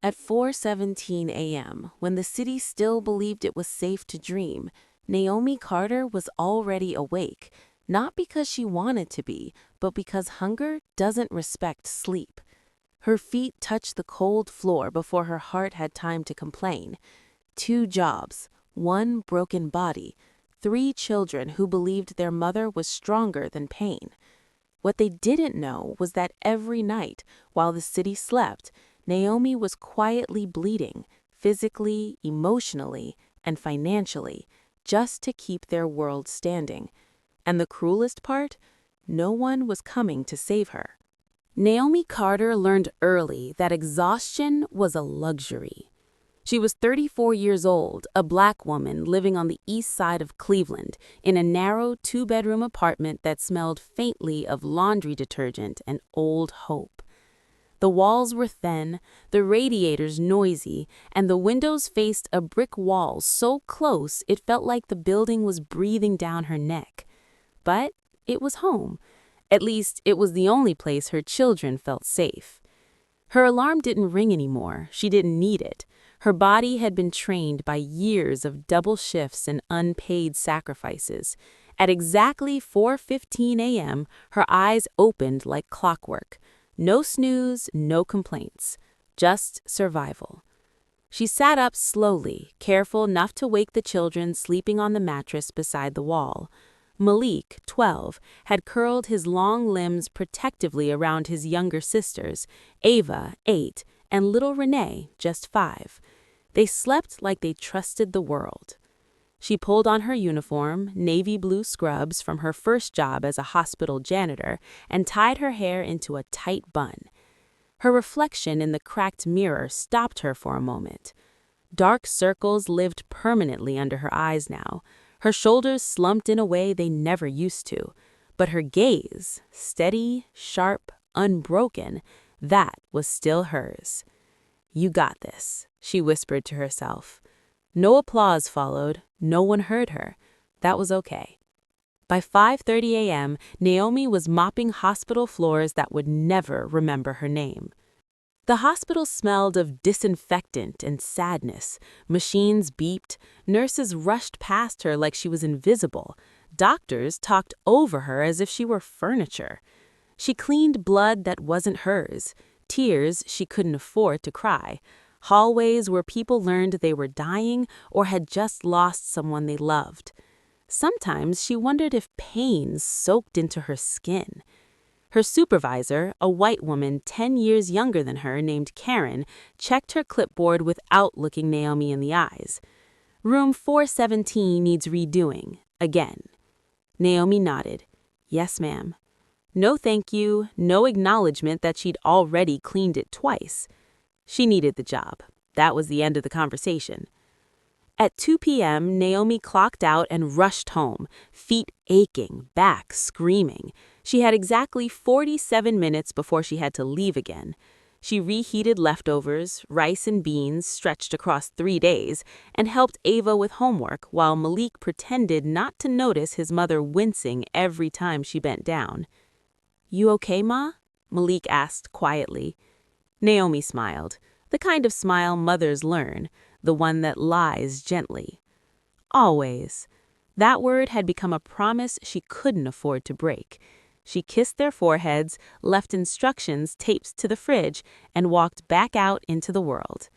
At 4:17 a.m., when the city still believed it was safe to dream, Naomi Carter was already awake, not because she wanted to be, but because hunger doesn't respect sleep. Her feet touched the cold floor before her heart had time to complain. 2 jobs, 1 broken body, 3 children who believed their mother was stronger than pain. What they didn't know was that every night, while the city slept, Naomi was quietly bleeding, physically, emotionally, and financially, just to keep their world standing. And the cruelest part? No one was coming to save her. Naomi Carter learned early that exhaustion was a luxury. She was 34 years old, a black woman living on the east side of Cleveland in a narrow 2-bedroom apartment that smelled faintly of laundry detergent and old hope. The walls were thin, the radiators noisy, and the windows faced a brick wall so close it felt like the building was breathing down her neck. But it was home. At least, it was the only place her children felt safe. Her alarm didn't ring anymore. She didn't need it. Her body had been trained by years of double shifts and unpaid sacrifices. At exactly 4:15 a.m., her eyes opened like clockwork. No snooze, no complaints. Just survival. She sat up slowly, careful not to wake the children sleeping on the mattress beside the wall. Malik, 12, had curled his long limbs protectively around his younger sisters, Ava, 8, and little Renee, just 5. They slept like they trusted the world. She pulled on her uniform, navy blue scrubs from her first job as a hospital janitor, and tied her hair into a tight bun. Her reflection in the cracked mirror stopped her for a moment. Dark circles lived permanently under her eyes now. Her shoulders slumped in a way they never used to. But her gaze, steady, sharp, unbroken, that was still hers. "You got this," she whispered to herself. No applause followed. No one heard her. That was okay. By 5:30 a.m., Naomi was mopping hospital floors that would never remember her name. The hospital smelled of disinfectant and sadness. Machines beeped. Nurses rushed past her like she was invisible. Doctors talked over her as if she were furniture. She cleaned blood that wasn't hers, tears she couldn't afford to cry, hallways where people learned they were dying or had just lost someone they loved. Sometimes she wondered if pain soaked into her skin. Her supervisor, a white woman 10 years younger than her named Karen, checked her clipboard without looking Naomi in the eyes. "Room 417 needs redoing. Again." Naomi nodded. "Yes, ma'am." No thank you, no acknowledgement that she'd already cleaned it twice. She needed the job. That was the end of the conversation. At 2 p.m., Naomi clocked out and rushed home, feet aching, back screaming. She had exactly 47 minutes before she had to leave again. She reheated leftovers, rice and beans stretched across 3 days, and helped Ava with homework while Malik pretended not to notice his mother wincing every time she bent down. "You okay, Ma?" Malik asked quietly. Naomi smiled, the kind of smile mothers learn, the one that lies gently. Always. That word had become a promise she couldn't afford to break. She kissed their foreheads, left instructions taped to the fridge, and walked back out into the world.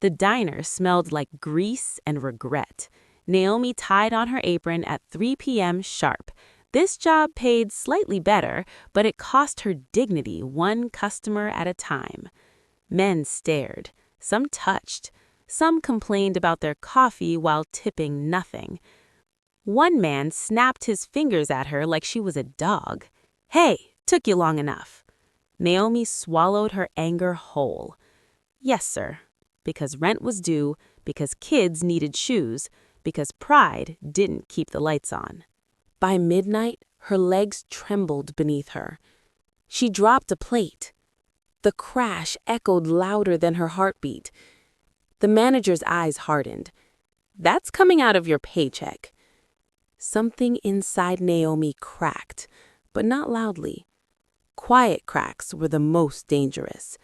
The diner smelled like grease and regret. Naomi tied on her apron at 3 p.m. sharp. This job paid slightly better, but it cost her dignity, one customer at a time. Men stared. Some touched. Some complained about their coffee while tipping nothing. One man snapped his fingers at her like she was a dog. "Hey, took you long enough." Naomi swallowed her anger whole. "Yes, sir." Because rent was due, because kids needed shoes, because pride didn't keep the lights on. By midnight, her legs trembled beneath her. She dropped a plate. The crash echoed louder than her heartbeat. The manager's eyes hardened. "That's coming out of your paycheck." Something inside Naomi cracked, but not loudly. Quiet cracks were the most dangerous.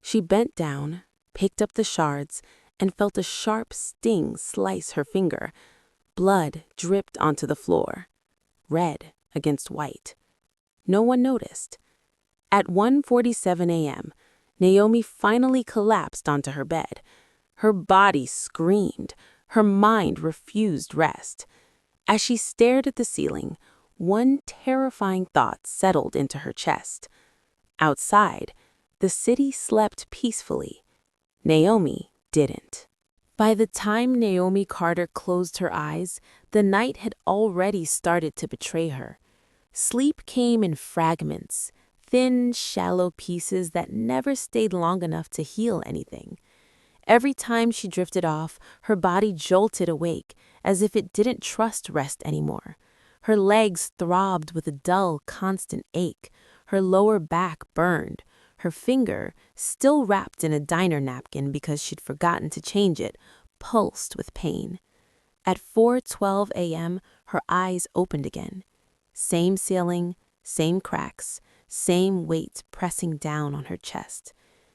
She bent down, picked up the shards, and felt a sharp sting slice her finger. Blood dripped onto the floor, red against white. No one noticed. At 1:47 a.m., Naomi finally collapsed onto her bed. Her body screamed. Her mind refused rest. As she stared at the ceiling, one terrifying thought settled into her chest. Outside, the city slept peacefully. Naomi didn't. By the time Naomi Carter closed her eyes, the night had already started to betray her. Sleep came in fragments, thin, shallow pieces that never stayed long enough to heal anything. Every time she drifted off, her body jolted awake, as if it didn't trust rest anymore. Her legs throbbed with a dull, constant ache. Her lower back burned. Her finger, still wrapped in a diner napkin because she'd forgotten to change it, pulsed with pain. At 4:12 a.m., her eyes opened again. Same ceiling, same cracks, same weight pressing down on her chest.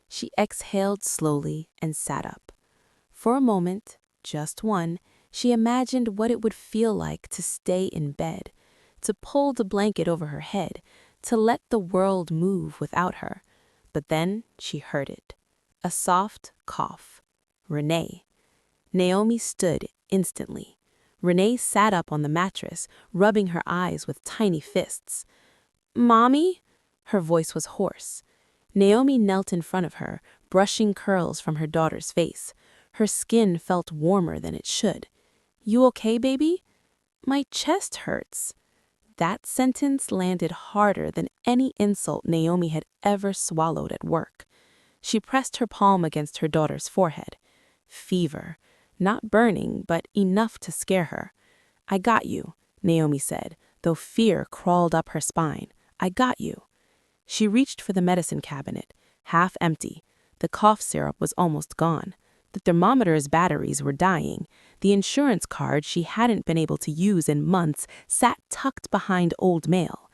She exhaled slowly and sat up. For a moment, just one, she imagined what it would feel like to stay in bed, to pull the blanket over her head, to let the world move without her. But then she heard it. A soft cough. Renee. Naomi stood instantly. Renee sat up on the mattress, rubbing her eyes with tiny fists. "Mommy?" Her voice was hoarse. Naomi knelt in front of her, brushing curls from her daughter's face. Her skin felt warmer than it should. "You okay, baby?" "My chest hurts." That sentence landed harder than any insult Naomi had ever swallowed at work. She pressed her palm against her daughter's forehead. Fever. Not burning, but enough to scare her. "I got you," Naomi said, though fear crawled up her spine. "I got you." She reached for the medicine cabinet, half empty. The cough syrup was almost gone. The thermometer's batteries were dying. The insurance card she hadn't been able to use in months sat tucked behind old mail.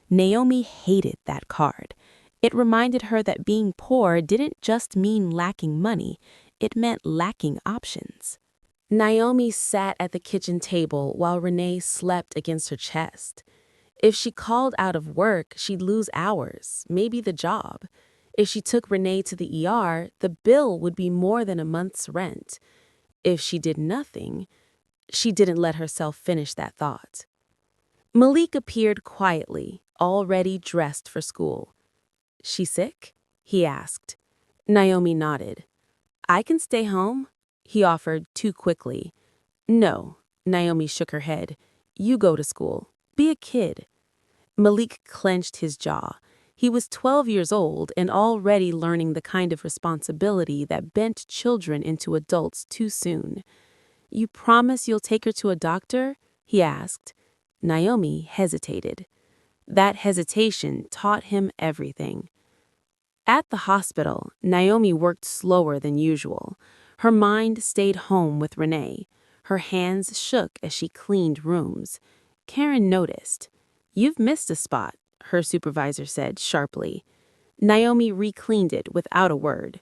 Naomi hated that card. It reminded her that being poor didn't just mean lacking money, it meant lacking options. Naomi sat at the kitchen table while Renee slept against her chest. If she called out of work, she'd lose hours, maybe the job. If she took Renee to the ER, the bill would be more than a month's rent. If she did nothing, she didn't let herself finish that thought. Malik appeared quietly, already dressed for school. "She sick?" he asked. Naomi nodded. "I can stay home," he offered too quickly. "No," Naomi shook her head. "You go to school. Be a kid." Malik clenched his jaw. He was 12 years old and already learning the kind of responsibility that bent children into adults too soon. "You promise you'll take her to a doctor?" he asked. Naomi hesitated. That hesitation taught him everything. At the hospital, Naomi worked slower than usual. Her mind stayed home with Renee. Her hands shook as she cleaned rooms. Karen noticed. "You've missed a spot," her supervisor said sharply. Naomi re-cleaned it without a word.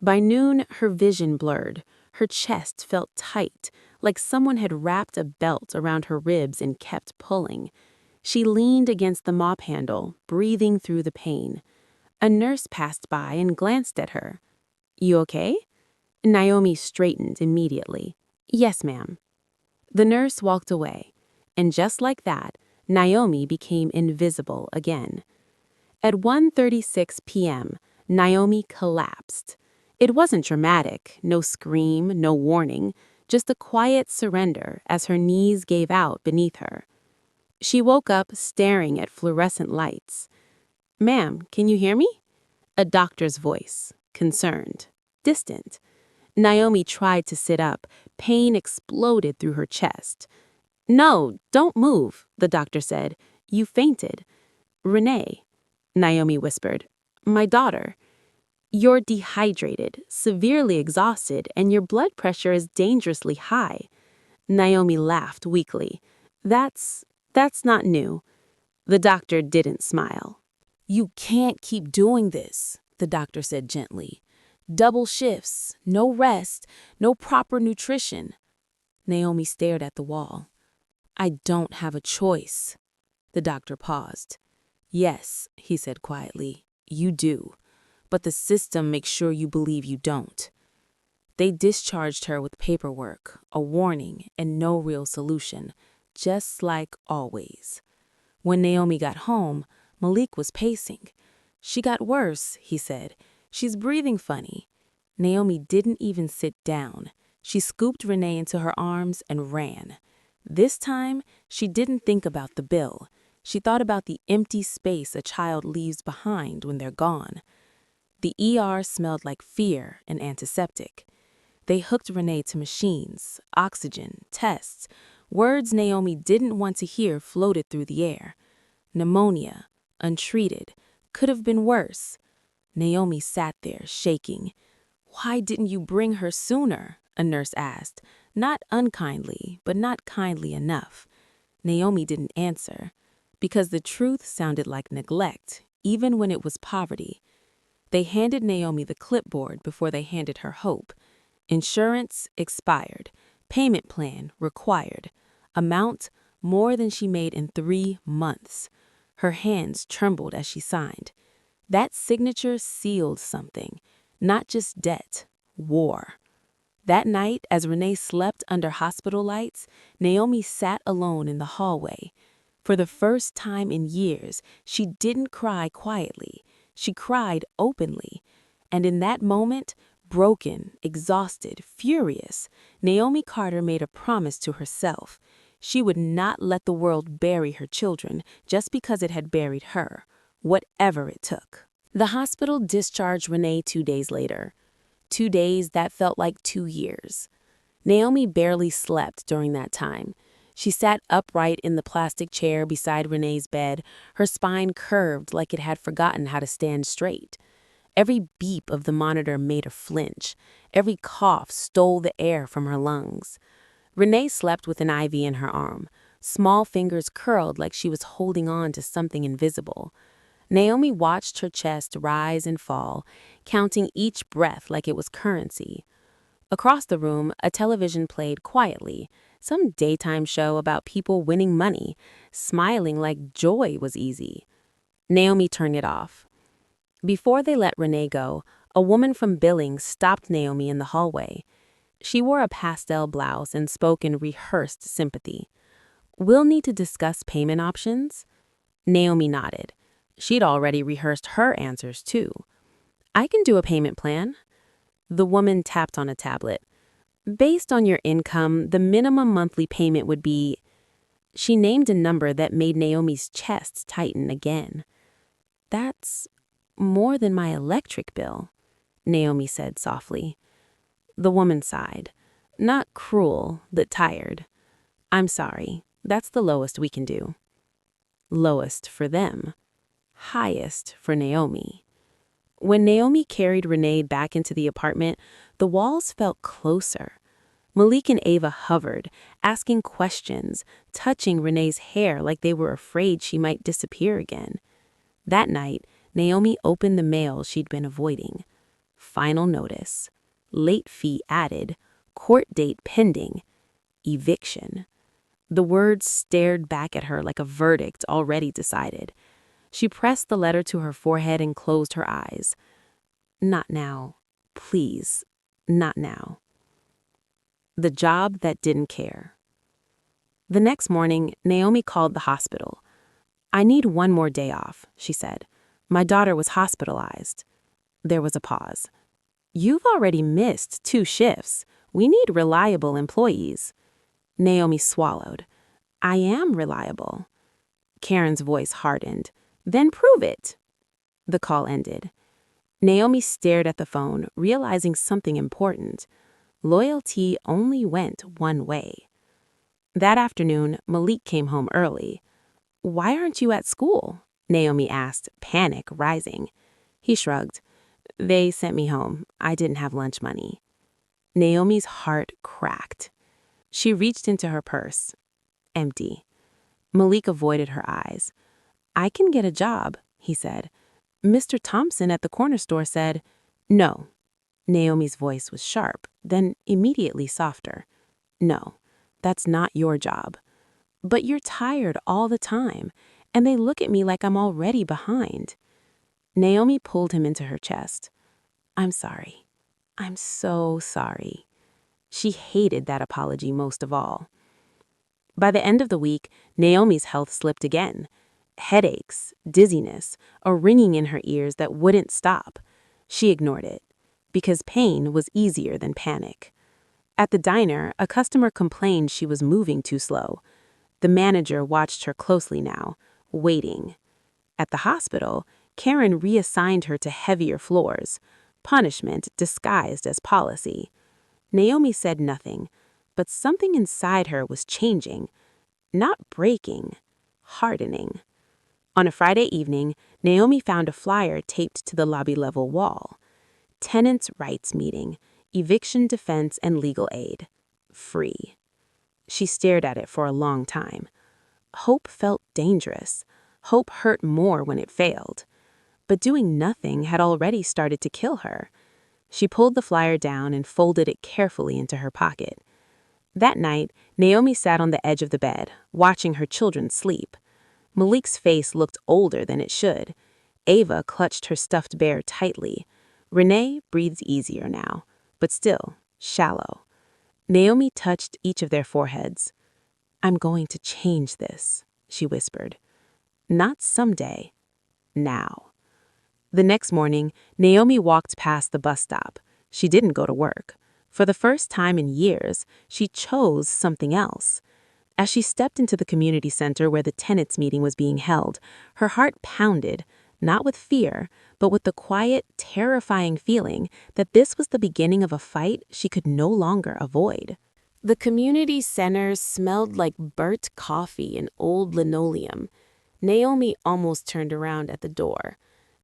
By noon, her vision blurred. Her chest felt tight, like someone had wrapped a belt around her ribs and kept pulling. She leaned against the mop handle, breathing through the pain. A nurse passed by and glanced at her. "You okay?" Naomi straightened immediately. "Yes, ma'am." The nurse walked away, and just like that, Naomi became invisible again. At 1:36 p.m., Naomi collapsed. It wasn't dramatic, no scream, no warning, just a quiet surrender as her knees gave out beneath her. She woke up staring at fluorescent lights. "Ma'am, can you hear me?" A doctor's voice, concerned, distant. Naomi tried to sit up. Pain exploded through her chest. "No, don't move," the doctor said. "You fainted." "Renee," Naomi whispered. "My daughter." "You're dehydrated, severely exhausted, and your blood pressure is dangerously high." Naomi laughed weakly. That's not new." The doctor didn't smile. "You can't keep doing this," the doctor said gently. Double shifts, no rest, no proper nutrition. Naomi stared at the wall. I don't have a choice. The doctor paused. Yes, he said quietly, you do. But the system makes sure you believe you don't. They discharged her with paperwork, a warning, and no real solution, just like always. When Naomi got home, Malik was pacing. She got worse, he said. She's breathing funny. Naomi didn't even sit down. She scooped Renee into her arms and ran. This time, she didn't think about the bill. She thought about the empty space a child leaves behind when they're gone. The ER smelled like fear and antiseptic. They hooked Renee to machines, oxygen, tests. Words Naomi didn't want to hear floated through the air. Pneumonia, untreated, could have been worse. Naomi sat there, shaking. Why didn't you bring her sooner? A nurse asked, not unkindly, but not kindly enough. Naomi didn't answer, because the truth sounded like neglect, even when it was poverty. They handed Naomi the clipboard before they handed her hope. Insurance expired. Payment plan required. Amount more than she made in 3 months. Her hands trembled as she signed. That signature sealed something, not just debt, war. That night, as Renee slept under hospital lights, Naomi sat alone in the hallway. For the first time in years, she didn't cry quietly. She cried openly. And in that moment, broken, exhausted, furious, Naomi Carter made a promise to herself. She would not let the world bury her children just because it had buried her, whatever it took. The hospital discharged Renee 2 days later. 2 days that felt like 2 years. Naomi barely slept during that time. She sat upright in the plastic chair beside Renee's bed, her spine curved like it had forgotten how to stand straight. Every beep of the monitor made her flinch. Every cough stole the air from her lungs. Renee slept with an IV in her arm. Small fingers curled like she was holding on to something invisible. Naomi watched her chest rise and fall, counting each breath like it was currency. Across the room, a television played quietly, some daytime show about people winning money, smiling like joy was easy. Naomi turned it off. Before they let Renee go, a woman from billing stopped Naomi in the hallway. She wore a pastel blouse and spoke in rehearsed sympathy. "We'll need to discuss payment options." Naomi nodded. She'd already rehearsed her answers, too. "I can do a payment plan." The woman tapped on a tablet. "Based on your income, the minimum monthly payment would be—" She named a number that made Naomi's chest tighten again. "That's more than my electric bill," Naomi said softly. The woman sighed. Not cruel, but tired. "I'm sorry. That's the lowest we can do." Lowest for them. Highest for Naomi. When Naomi carried Renee back into the apartment, the walls felt closer. Malik and Ava hovered, asking questions, touching Renee's hair like they were afraid she might disappear again. That night, Naomi opened the mail she'd been avoiding. Final notice. Late fee added. Court date pending. Eviction. The words stared back at her like a verdict already decided. She pressed the letter to her forehead and closed her eyes. Not now. Please, not now. The job that didn't care. The next morning, Naomi called the hospital. "I need 1 more day off," she said. "My daughter was hospitalized." There was a pause. "You've already missed 2 shifts. We need reliable employees." Naomi swallowed. "I am reliable." Karen's voice hardened. "Then prove it." The call ended. Naomi stared at the phone, realizing something important. Loyalty only went one way. That afternoon, Malik came home early. "Why aren't you at school?" Naomi asked, panic rising. He shrugged. "They sent me home. I didn't have lunch money." Naomi's heart cracked. She reached into her purse. Empty. Malik avoided her eyes. "I can get a job," he said. "Mr. Thompson at the corner store said—" "No." Naomi's voice was sharp, then immediately softer. "No, that's not your job. But you're tired all the time, and they look at me like I'm already behind." Naomi pulled him into her chest. "I'm sorry. I'm so sorry." She hated that apology most of all. By the end of the week, Naomi's health slipped again. Headaches, dizziness, a ringing in her ears that wouldn't stop. She ignored it, because pain was easier than panic. At the diner, a customer complained she was moving too slow. The manager watched her closely now, waiting. At the hospital, Karen reassigned her to heavier floors, punishment disguised as policy. Naomi said nothing, but something inside her was changing, not breaking, hardening. On a Friday evening, Naomi found a flyer taped to the lobby-level wall. Tenants' rights meeting, eviction defense and legal aid. Free. She stared at it for a long time. Hope felt dangerous. Hope hurt more when it failed. But doing nothing had already started to kill her. She pulled the flyer down and folded it carefully into her pocket. That night, Naomi sat on the edge of the bed, watching her children sleep. Malik's face looked older than it should. Ava clutched her stuffed bear tightly. Renee breathed easier now, but still shallow. Naomi touched each of their foreheads. "I'm going to change this," she whispered. "Not someday. Now." The next morning, Naomi walked past the bus stop. She didn't go to work. For the first time in years, she chose something else. As she stepped into the community center where the tenants' meeting was being held, her heart pounded, not with fear, but with the quiet, terrifying feeling that this was the beginning of a fight she could no longer avoid. The community center smelled like burnt coffee and old linoleum. Naomi almost turned around at the door.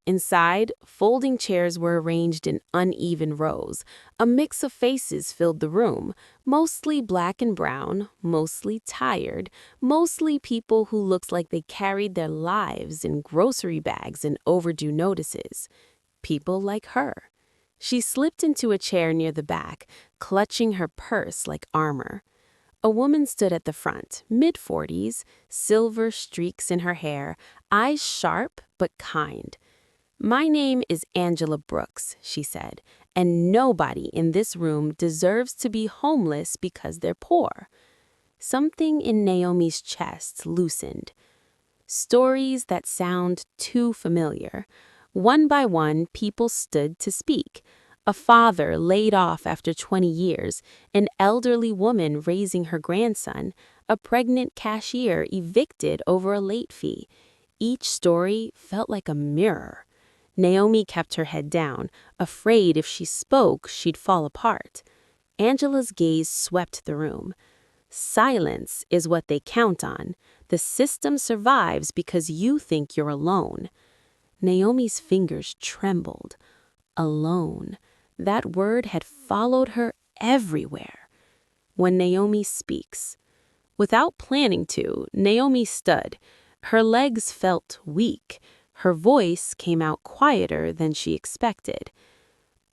Inside, folding chairs were arranged in uneven rows. A mix of faces filled the room, mostly black and brown, mostly tired, mostly people who looked like they carried their lives in grocery bags and overdue notices. People like her. She slipped into a chair near the back, clutching her purse like armor. A woman stood at the front, mid-40s, silver streaks in her hair, eyes sharp but kind. "My name is Angela Brooks," she said, "and nobody in this room deserves to be homeless because they're poor." Something in Naomi's chest loosened. Stories that sound too familiar. One by one, people stood to speak. A father laid off after 20 years, an elderly woman raising her grandson, a pregnant cashier evicted over a late fee. Each story felt like a mirror. Naomi kept her head down, afraid if she spoke, she'd fall apart. Angela's gaze swept the room. "Silence is what they count on. The system survives because you think you're alone." Naomi's fingers trembled. Alone. That word had followed her everywhere. When Naomi speaks. Without planning to, Naomi stood. Her legs felt weak. Her voice came out quieter than she expected.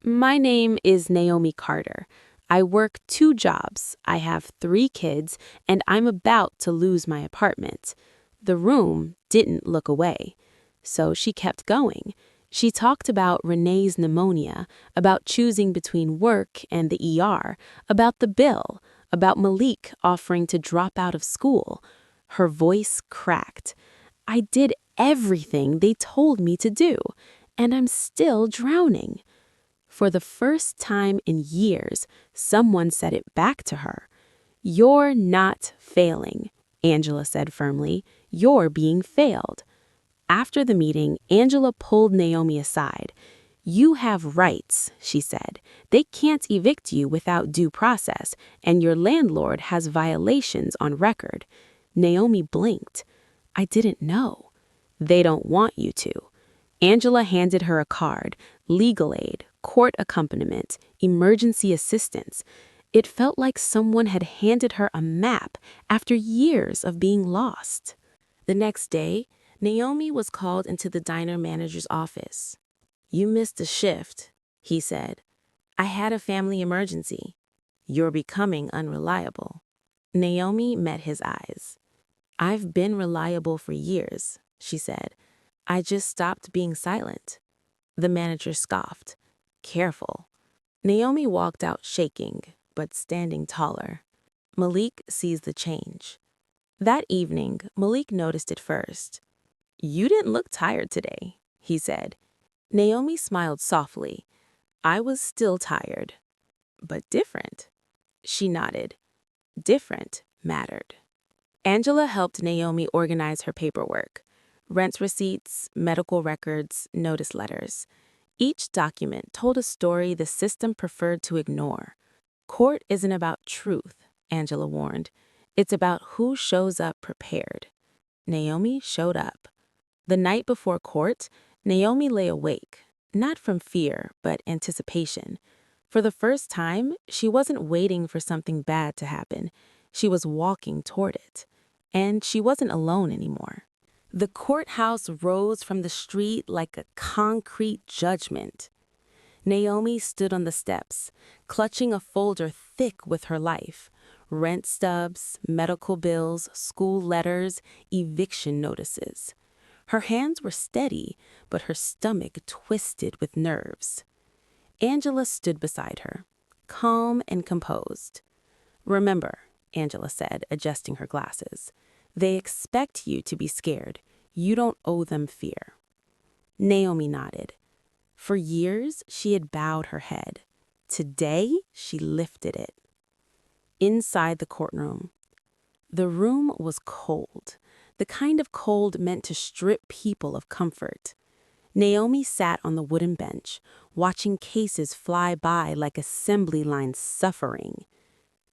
"My name is Naomi Carter. I work 2 jobs, I have 3 kids, and I'm about to lose my apartment." The room didn't look away. So she kept going. She talked about Renee's pneumonia, about choosing between work and the ER, about the bill, about Malik offering to drop out of school. Her voice cracked. "I did everything they told me to do, and I'm still drowning." For the first time in years, someone said it back to her. "You're not failing," Angela said firmly. "You're being failed." After the meeting, Angela pulled Naomi aside. "You have rights," she said. "They can't evict you without due process, and your landlord has violations on record." Naomi blinked. "I didn't know." "They don't want you to." Angela handed her a card, legal aid, court accompaniment, emergency assistance. It felt like someone had handed her a map after years of being lost. The next day, Naomi was called into the diner manager's office. "You missed a shift," he said. I had a family emergency. You're becoming unreliable. Naomi met his eyes. I've been reliable for years, she said. I just stopped being silent. The manager scoffed. Careful. Naomi walked out shaking, but standing taller. Malik sees the change. That evening, Malik noticed it first. You didn't look tired today, he said. Naomi smiled softly. I was still tired, but different. She nodded. Different mattered. Angela helped Naomi organize her paperwork. Rent receipts, medical records, notice letters. Each document told a story the system preferred to ignore. Court isn't about truth, Angela warned. It's about who shows up prepared. Naomi showed up. The night before court, Naomi lay awake, not from fear, but anticipation. For the first time, she wasn't waiting for something bad to happen. She was walking toward it. And she wasn't alone anymore. The courthouse rose from the street like a concrete judgment. Naomi stood on the steps, clutching a folder thick with her life. Rent stubs, medical bills, school letters, eviction notices. Her hands were steady, but her stomach twisted with nerves. Angela stood beside her, calm and composed. Remember, Angela said, adjusting her glasses, they expect you to be scared. You don't owe them fear. Naomi nodded. For years, she had bowed her head. Today, she lifted it. Inside the courtroom. The room was cold, the kind of cold meant to strip people of comfort. Naomi sat on the wooden bench, watching cases fly by like assembly lines suffering.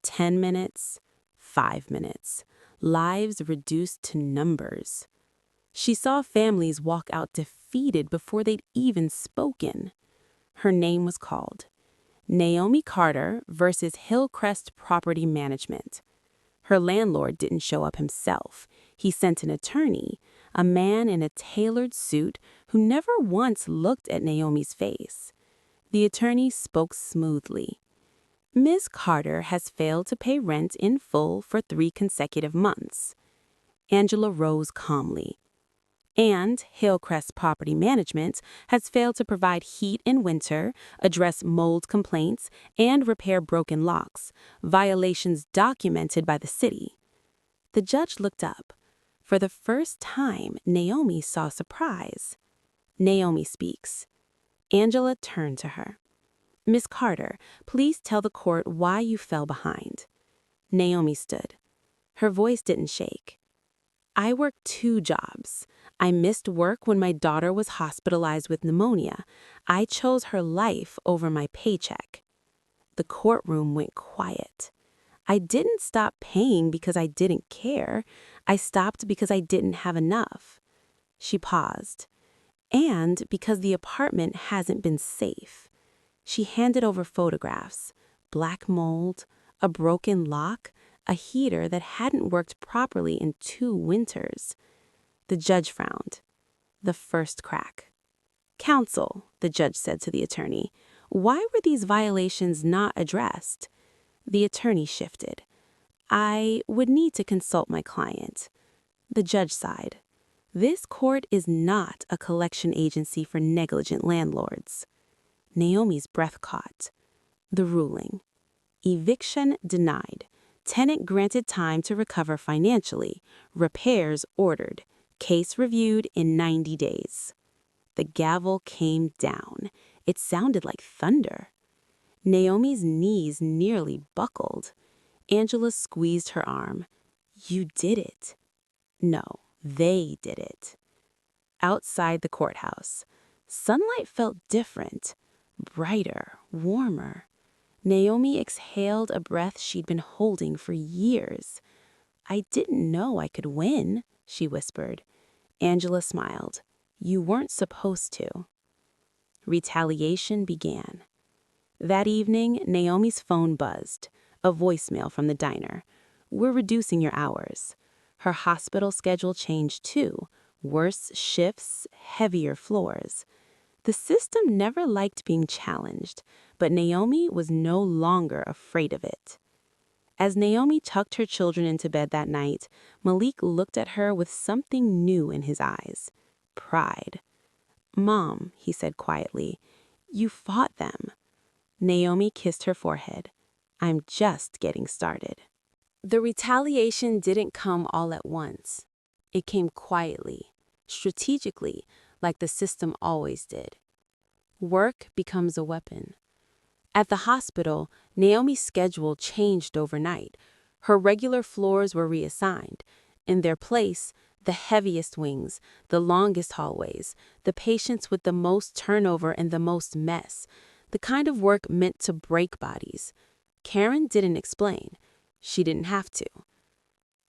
10 minutes, 5 minutes, lives reduced to numbers. She saw families walk out defeated before they'd even spoken. Her name was called. Naomi Carter versus Hillcrest Property Management. Her landlord didn't show up himself. He sent an attorney, a man in a tailored suit who never once looked at Naomi's face. The attorney spoke smoothly. Ms. Carter has failed to pay rent in full for 3 consecutive months. Angela rose calmly. And Hillcrest Property Management has failed to provide heat in winter, address mold complaints, and repair broken locks, violations documented by the city. The judge looked up. For the first time, Naomi saw surprise. Naomi speaks. Angela turned to her. Miss Carter, please tell the court why you fell behind. Naomi stood. Her voice didn't shake. I worked 2 jobs. I missed work when my daughter was hospitalized with pneumonia. I chose her life over my paycheck. The courtroom went quiet. I didn't stop paying because I didn't care. I stopped because I didn't have enough. She paused. And because the apartment hasn't been safe. She handed over photographs, black mold, a broken lock, a heater that hadn't worked properly in 2 winters. The judge frowned. The first crack. Counsel, the judge said to the attorney, why were these violations not addressed? The attorney shifted. I would need to consult my client. The judge sighed. This court is not a collection agency for negligent landlords. Naomi's breath caught. The ruling. Eviction denied. Tenant granted time to recover financially. Repairs ordered. Case reviewed in 90 days. The gavel came down. It sounded like thunder. Naomi's knees nearly buckled. Angela squeezed her arm. You did it. No, they did it. Outside the courthouse, sunlight felt different, brighter, warmer. Naomi exhaled a breath she'd been holding for years. I didn't know I could win, she whispered. Angela smiled. You weren't supposed to. Retaliation began. That evening, Naomi's phone buzzed, a voicemail from the diner. We're reducing your hours. Her hospital schedule changed too. Worse shifts, heavier floors. The system never liked being challenged, but Naomi was no longer afraid of it. As Naomi tucked her children into bed that night, Malik looked at her with something new in his eyes: pride. "Mom," he said quietly, "you fought them." Naomi kissed her forehead. "I'm just getting started." The retaliation didn't come all at once. It came quietly, strategically, like the system always did. Work becomes a weapon. At the hospital, Naomi's schedule changed overnight. Her regular floors were reassigned. In their place, the heaviest wings, the longest hallways, the patients with the most turnover and the most mess, the kind of work meant to break bodies. Karen didn't explain. She didn't have to.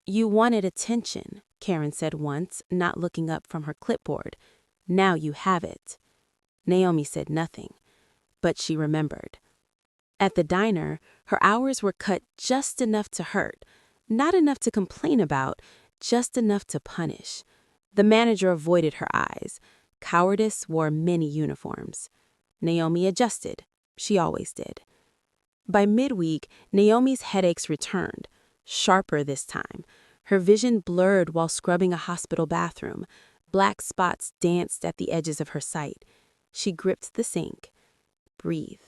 "You wanted attention," Karen said once, not looking up from her clipboard. "Now you have it." Naomi said nothing, but she remembered. At the diner, her hours were cut just enough to hurt, not enough to complain about, just enough to punish. The manager avoided her eyes. Cowardice wore many uniforms. Naomi adjusted. She always did. By midweek, Naomi's headaches returned, sharper this time. Her vision blurred while scrubbing a hospital bathroom. Black spots danced at the edges of her sight. She gripped the sink. Breathe.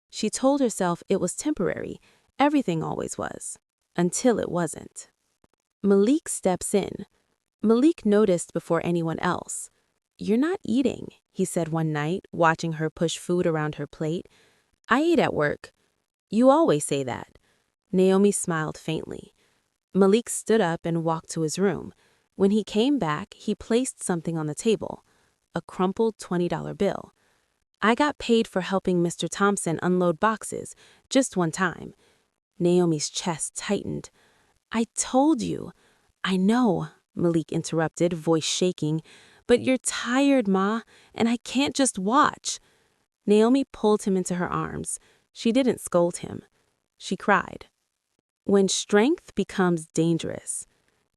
She told herself it was temporary. Everything always was. Until it wasn't. Malik steps in. Malik noticed before anyone else. "You're not eating," he said one night, watching her push food around her plate. "I ate at work." "You always say that." Naomi smiled faintly. Malik stood up and walked to his room. When he came back, he placed something on the table. A crumpled $20 bill. "I got paid for helping Mr. Thompson unload boxes, just one time." Naomi's chest tightened. "I told you." "I know," Malik interrupted, voice shaking. "But you're tired, Ma, and I can't just watch." Naomi pulled him into her arms. She didn't scold him. She cried. When strength becomes dangerous.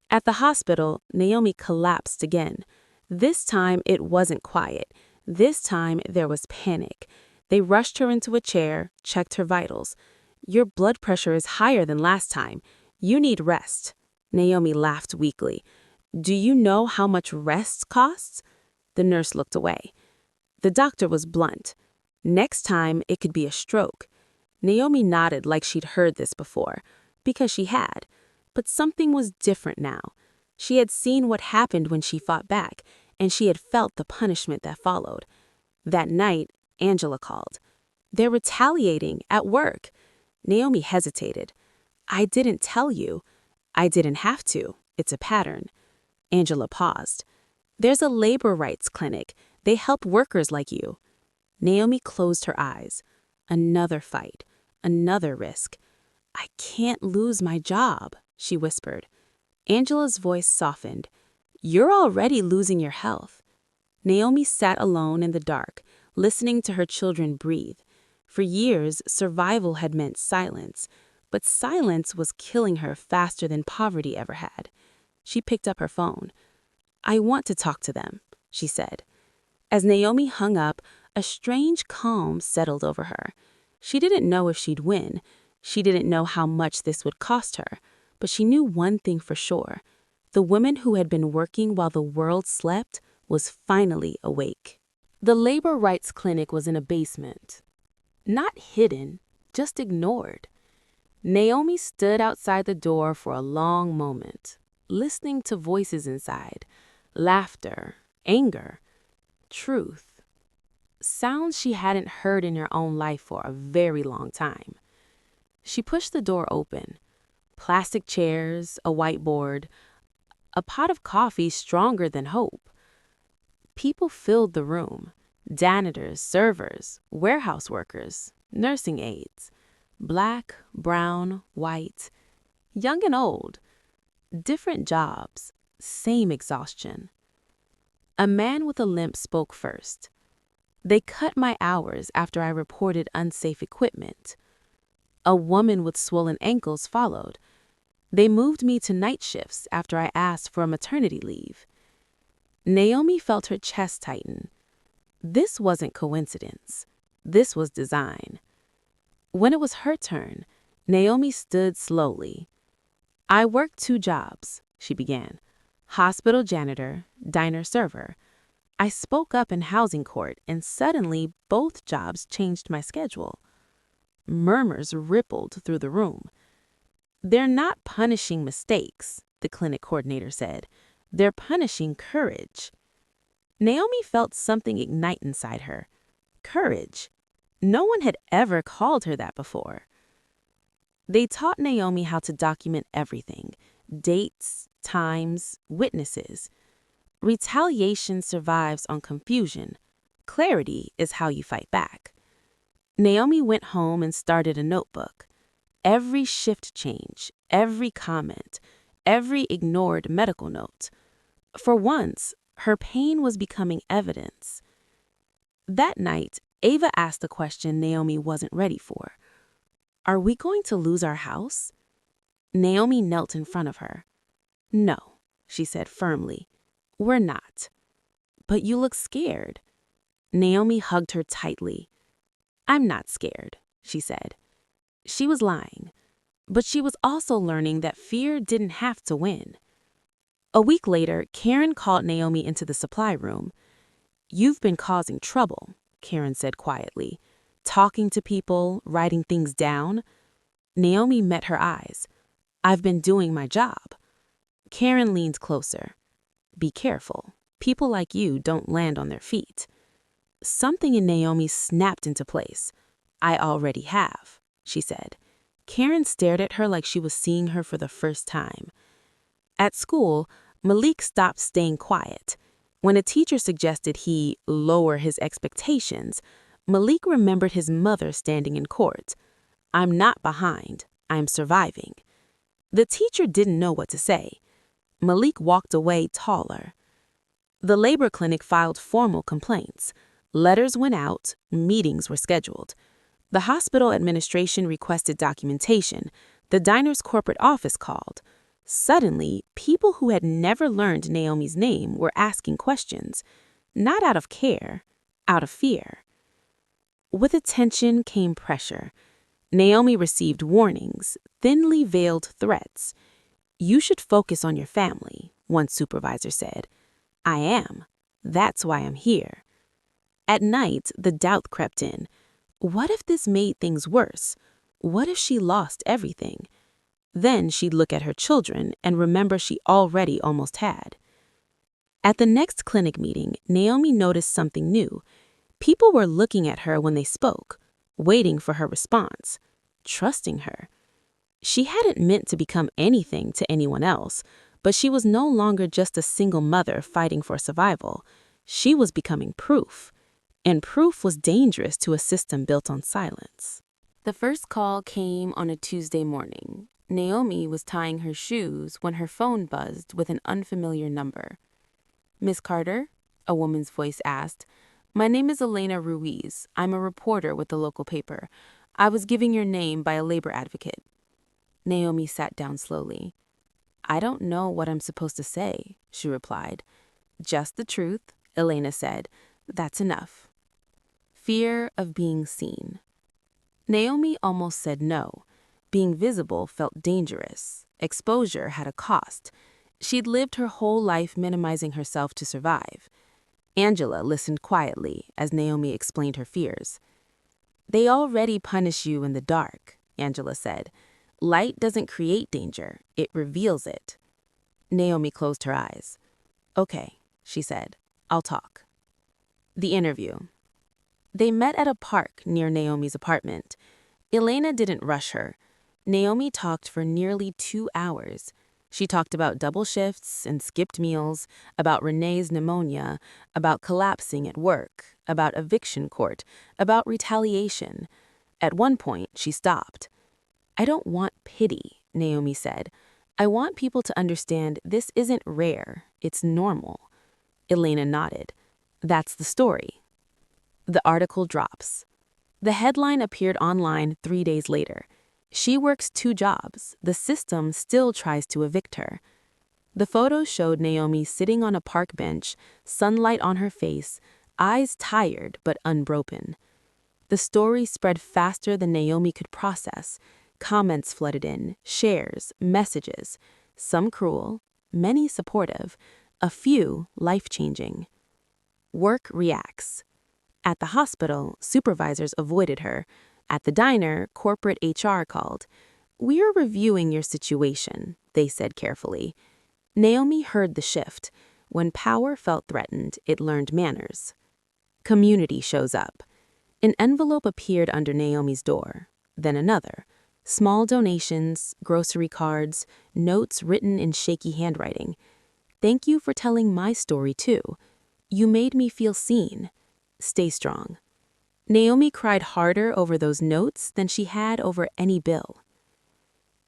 At the hospital, Naomi collapsed again. This time it wasn't quiet. This time there was panic. They rushed her into a chair, checked her vitals. "Your blood pressure is higher than last time. You need rest." Naomi laughed weakly. "Do you know how much rest costs?" The nurse looked away. The doctor was blunt. "Next time it could be a stroke." Naomi nodded like she'd heard this before, because she had. But something was different now. She had seen what happened when she fought back, and she had felt the punishment that followed. That night, Angela called. "They're retaliating at work." Naomi hesitated. "I didn't tell you." "I didn't have to. It's a pattern." Angela paused. "There's a labor rights clinic. They help workers like you." Naomi closed her eyes. Another fight. Another risk. "I can't lose my job," she whispered. Angela's voice softened. "You're already losing your health." Naomi sat alone in the dark, listening to her children breathe. For years, survival had meant silence, but silence was killing her faster than poverty ever had. She picked up her phone. "I want to talk to them," she said. As Naomi hung up, a strange calm settled over her. She didn't know if she'd win. She didn't know how much this would cost her, but she knew one thing for sure. The woman who had been working while the world slept was finally awake. The labor rights clinic was in a basement. Not hidden, just ignored. Naomi stood outside the door for a long moment, listening to voices inside. Laughter, anger, truth. Sounds she hadn't heard in her own life for a very long time. She pushed the door open. Plastic chairs, a whiteboard, a pot of coffee stronger than hope. People filled the room. Janitors, servers, warehouse workers, nursing aides. Black, brown, white, young and old. Different jobs, same exhaustion. A man with a limp spoke first. "They cut my hours after I reported unsafe equipment." A woman with swollen ankles followed. "They moved me to night shifts after I asked for a maternity leave." Naomi felt her chest tighten. This wasn't coincidence. This was design. When it was her turn, Naomi stood slowly. "I worked 2 jobs," she began. "Hospital janitor, diner server. I spoke up in housing court, and suddenly both jobs changed my schedule." Murmurs rippled through the room. "They're not punishing mistakes," the clinic coordinator said. "They're punishing courage." Naomi felt something ignite inside her. Courage. No one had ever called her that before. They taught Naomi how to document everything: dates, times, witnesses. Retaliation survives on confusion. Clarity is how you fight back. Naomi went home and started a notebook. Every shift change, every comment, every ignored medical note. For once, her pain was becoming evidence. That night, Ava asked a question Naomi wasn't ready for. "Are we going to lose our house?" Naomi knelt in front of her. "No," she said firmly. "We're not." "But you look scared." Naomi hugged her tightly. "I'm not scared," she said. She was lying, but she was also learning that fear didn't have to win. A week later, Karen called Naomi into the supply room. "You've been causing trouble," Karen said quietly. "Talking to people, writing things down." Naomi met her eyes. "I've been doing my job." Karen leaned closer. "Be careful. People like you don't land on their feet." Something in Naomi snapped into place. "I already have," she said. Karen stared at her like she was seeing her for the first time. At school, Malik stopped staying quiet. When a teacher suggested he lower his expectations, Malik remembered his mother standing in court. "I'm not behind. I'm surviving." The teacher didn't know what to say. Malik walked away taller. The labor clinic filed formal complaints. Letters went out, meetings were scheduled. The hospital administration requested documentation. The diner's corporate office called. Suddenly, people who had never learned Naomi's name were asking questions, not out of care, out of fear. With attention came pressure. Naomi received warnings, thinly veiled threats. "You should focus on your family," one supervisor said. "I am. That's why I'm here." At night, the doubt crept in. What if this made things worse? What if she lost everything? Then she'd look at her children and remember she already almost had. At the next clinic meeting, Naomi noticed something new. People were looking at her when they spoke, waiting for her response, trusting her. She hadn't meant to become anything to anyone else, but she was no longer just a single mother fighting for survival. She was becoming proof, and proof was dangerous to a system built on silence. The first call came on a Tuesday morning. Naomi was tying her shoes when her phone buzzed with an unfamiliar number. "Miss Carter?" a woman's voice asked. "My name is Elena Ruiz. I'm a reporter with the local paper. I was given your name by a labor advocate." Naomi sat down slowly. "I don't know what I'm supposed to say," she replied. "Just the truth," Elena said. "That's enough." Fear of being seen. Naomi almost said no. Being visible felt dangerous. Exposure had a cost. She'd lived her whole life minimizing herself to survive. Angela listened quietly as Naomi explained her fears. "They already punish you in the dark," Angela said. "Light doesn't create danger, it reveals it." Naomi closed her eyes. "Okay," she said. "I'll talk." The interview. They met at a park near Naomi's apartment. Elena didn't rush her. Naomi talked for nearly 2 hours. She talked about double shifts and skipped meals, about Renee's pneumonia, about collapsing at work, about eviction court, about retaliation. At one point, she stopped. "I don't want pity," Naomi said. "I want people to understand this isn't rare, it's normal." Elena nodded. "That's the story." The article drops. The headline appeared online 3 days later. "She works 2 jobs. The system still tries to evict her." The photos showed Naomi sitting on a park bench, sunlight on her face, eyes tired but unbroken. The story spread faster than Naomi could process. Comments flooded in, shares, messages, some cruel, many supportive, a few life-changing. Work reacts. At the hospital, supervisors avoided her. At the diner, corporate HR called. "We're reviewing your situation," they said carefully. Naomi heard the shift. When power felt threatened, it learned manners. Community shows up. An envelope appeared under Naomi's door, then another. Small donations, grocery cards, notes written in shaky handwriting. "Thank you for telling my story too. You made me feel seen. Stay strong." Naomi cried harder over those notes than she had over any bill.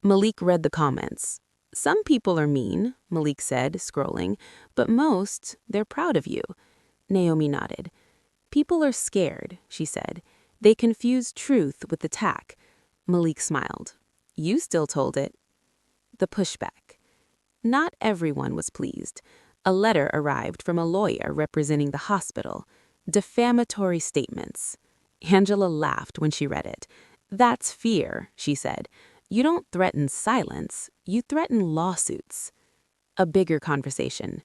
Malik read the comments. "Some people are mean," Malik said, scrolling, "but most, they're proud of you." Naomi nodded. "People are scared," she said. "They confuse truth with attack." Malik smiled. "You still told it." The pushback. Not everyone was pleased. A letter arrived from a lawyer representing the hospital. Defamatory statements. Angela laughed when she read it. "That's fear," she said. "You don't threaten silence, you threaten lawsuits." A bigger conversation.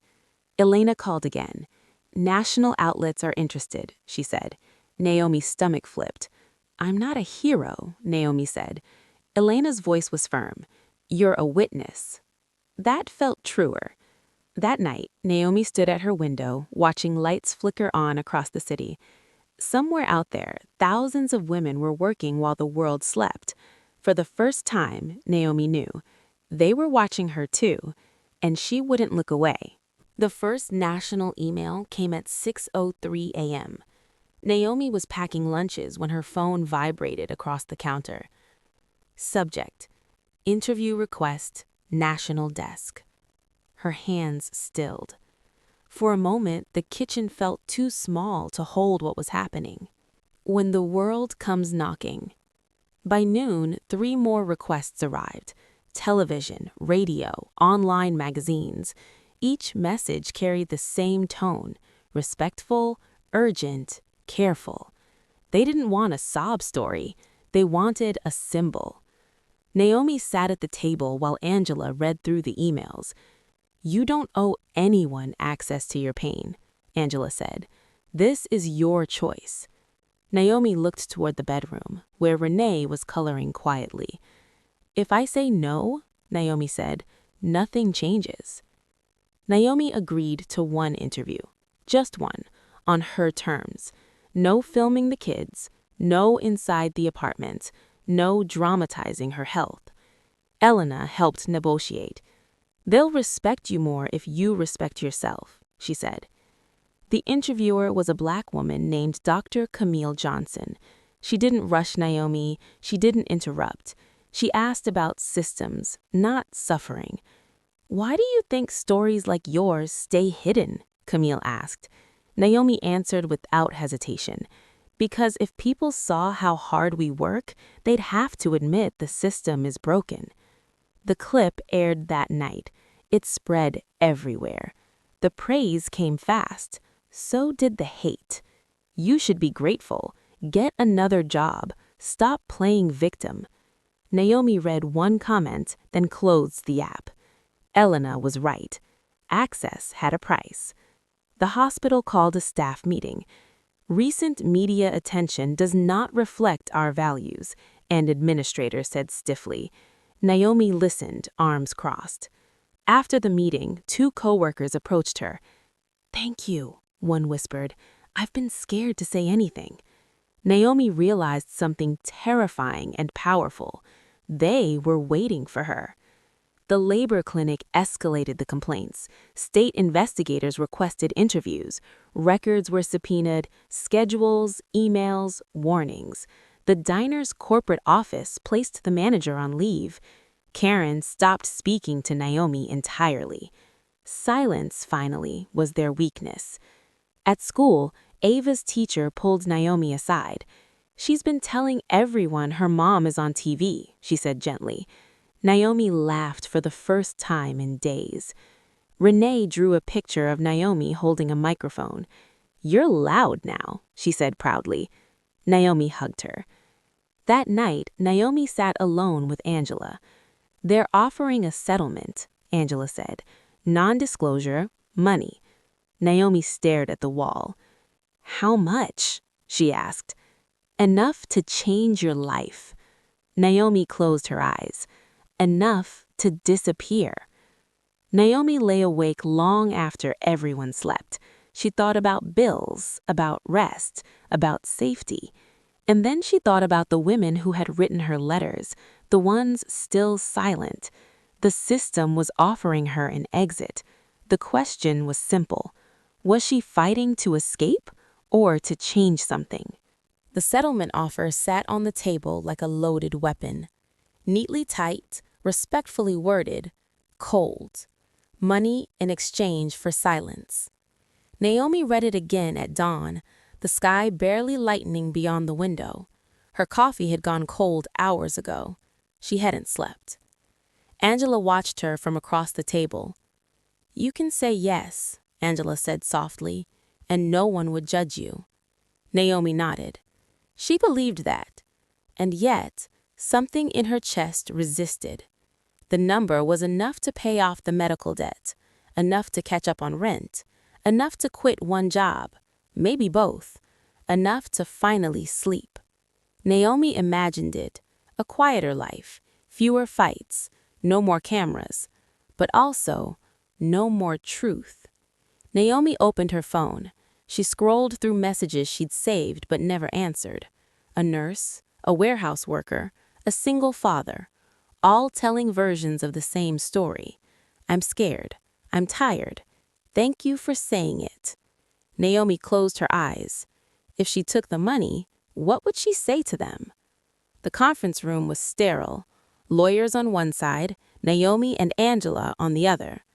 Elena called again. "National outlets are interested," she said. Naomi's stomach flipped. "I'm not a hero," Naomi said. Elena's voice was firm. "You're a witness." That felt truer. That night, Naomi stood at her window, watching lights flicker on across the city. Somewhere out there, thousands of women were working while the world slept. For the first time, Naomi knew. They were watching her too, and she wouldn't look away. The first national email came at 6:03 a.m. Naomi was packing lunches when her phone vibrated across the counter. Subject: Interview request, National Desk. Her hands stilled. For a moment, the kitchen felt too small to hold what was happening. When the world comes knocking. By noon, 3 more requests arrived. Television, radio, online magazines. Each message carried the same tone: respectful, urgent, careful. They didn't want a sob story. They wanted a symbol. Naomi sat at the table while Angela read through the emails. "You don't owe anyone access to your pain," Angela said. "This is your choice." Naomi looked toward the bedroom, where Renee was coloring quietly. "If I say no," Naomi said, "nothing changes." Naomi agreed to one interview, just one, on her terms. No filming the kids, no inside the apartment, no dramatizing her health. Elena helped negotiate. "They'll respect you more if you respect yourself," she said. The interviewer was a Black woman named Dr. Camille Johnson. She didn't rush Naomi, she didn't interrupt. She asked about systems, not suffering. "Why do you think stories like yours stay hidden?" Camille asked. Naomi answered without hesitation. "Because if people saw how hard we work, they'd have to admit the system is broken." The clip aired that night. It spread everywhere. The praise came fast. So did the hate. "You should be grateful. Get another job. Stop playing victim." Naomi read one comment, then closed the app. Elena was right. Access had a price. The hospital called a staff meeting. "Recent media attention does not reflect our values," an administrator said stiffly. Naomi listened, arms crossed. After the meeting, 2 coworkers approached her. "Thank you," one whispered. "I've been scared to say anything." Naomi realized something terrifying and powerful. They were waiting for her. The labor clinic escalated the complaints. State investigators requested interviews. Records were subpoenaed, schedules, emails, warnings. The diner's corporate office placed the manager on leave. Karen stopped speaking to Naomi entirely. Silence, finally, was their weakness. At school, Ava's teacher pulled Naomi aside. "She's been telling everyone her mom is on TV," she said gently. Naomi laughed for the first time in days. Renee drew a picture of Naomi holding a microphone. "You're loud now," she said proudly. Naomi hugged her. That night, Naomi sat alone with Angela. "They're offering a settlement," Angela said. "Non-disclosure, money." Naomi stared at the wall. "How much?" she asked. "Enough to change your life." Naomi closed her eyes. "Enough to disappear." Naomi lay awake long after everyone slept. She thought about bills, about rest, about safety. And then she thought about the women who had written her letters, the ones still silent. The system was offering her an exit. The question was simple. Was she fighting to escape or to change something? The settlement offer sat on the table like a loaded weapon. Neatly typed, respectfully worded, cold. Money in exchange for silence. Naomi read it again at dawn, the sky barely lightening beyond the window. Her coffee had gone cold hours ago. She hadn't slept. Angela watched her from across the table. "You can say yes," Angela said softly, "and no one would judge you." Naomi nodded. She believed that. And yet, something in her chest resisted. The number was enough to pay off the medical debt, enough to catch up on rent, enough to quit one job, maybe both, enough to finally sleep. Naomi imagined it, a quieter life, fewer fights, no more cameras, but also no more truth. Naomi opened her phone. She scrolled through messages she'd saved but never answered. A nurse, a warehouse worker, a single father, all telling versions of the same story. "I'm scared. I'm tired. Thank you for saying it." Naomi closed her eyes. If she took the money, what would she say to them? The conference room was sterile. Lawyers on one side, Naomi and Angela on the other.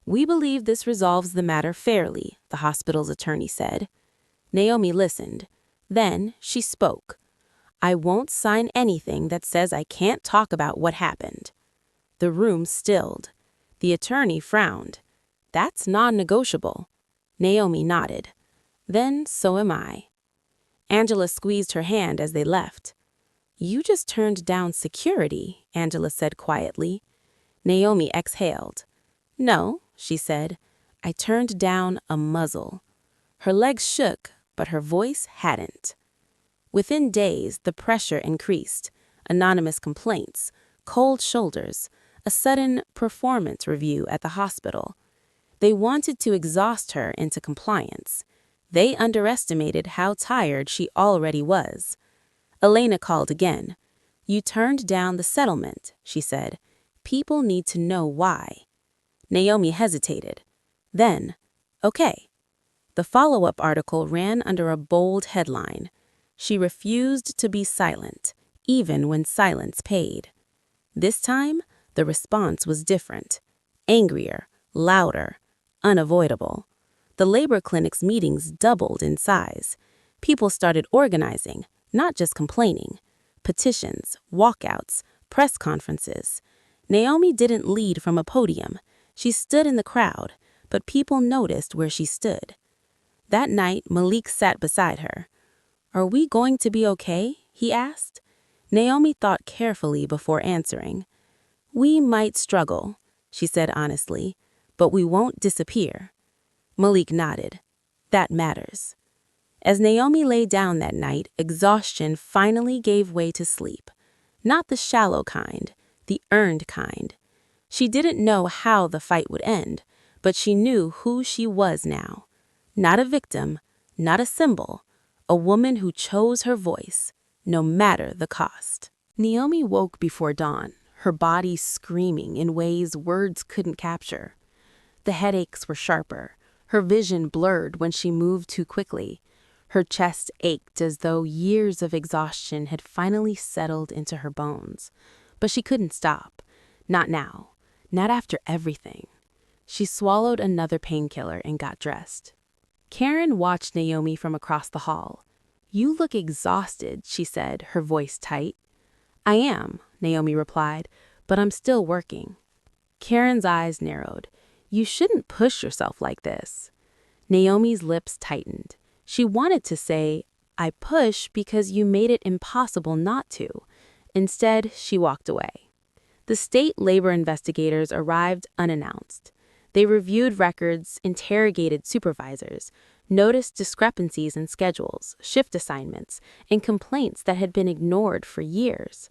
"We believe this resolves the matter fairly," the hospital's attorney said. Naomi listened. Then she spoke. "I won't sign anything that says I can't talk about what happened." The room stilled. The attorney frowned. "That's non-negotiable." Naomi nodded. "Then so am I." Angela squeezed her hand as they left. "You just turned down security," Angela said quietly. Naomi exhaled. "No," she said, "I turned down a muzzle." Her legs shook, but her voice hadn't. Within days, the pressure increased. Anonymous complaints, cold shoulders, a sudden performance review at the hospital. They wanted to exhaust her into compliance. They underestimated how tired she already was. Elena called again. "You turned down the settlement," she said. "People need to know why." Naomi hesitated. Then, "Okay." The follow-up article ran under a bold headline. She refused to be silent, even when silence paid. This time, the response was different. Angrier, louder, unavoidable. The labor clinic's meetings doubled in size. People started organizing, not just complaining. Petitions, walkouts, press conferences. Naomi didn't lead from a podium. She stood in the crowd, but people noticed where she stood. That night, Malik sat beside her. "Are we going to be okay?" he asked. Naomi thought carefully before answering. "We might struggle," she said honestly, "but we won't disappear." Malik nodded. "That matters." As Naomi lay down that night, exhaustion finally gave way to sleep. Not the shallow kind, the earned kind. She didn't know how the fight would end, but she knew who she was now. Not a victim, not a symbol, a woman who chose her voice, no matter the cost. Naomi woke before dawn, her body screaming in ways words couldn't capture. The headaches were sharper, her vision blurred when she moved too quickly. Her chest ached as though years of exhaustion had finally settled into her bones. But she couldn't stop. Not now. Not after everything. She swallowed another painkiller and got dressed. Karen watched Naomi from across the hall. "You look exhausted," she said, her voice tight. "I am," Naomi replied, "but I'm still working." Karen's eyes narrowed. "You shouldn't push yourself like this." Naomi's lips tightened. She wanted to say, I push because you made it impossible not to. Instead, she walked away. The state labor investigators arrived unannounced. They reviewed records, interrogated supervisors, noticed discrepancies in schedules, shift assignments, and complaints that had been ignored for years.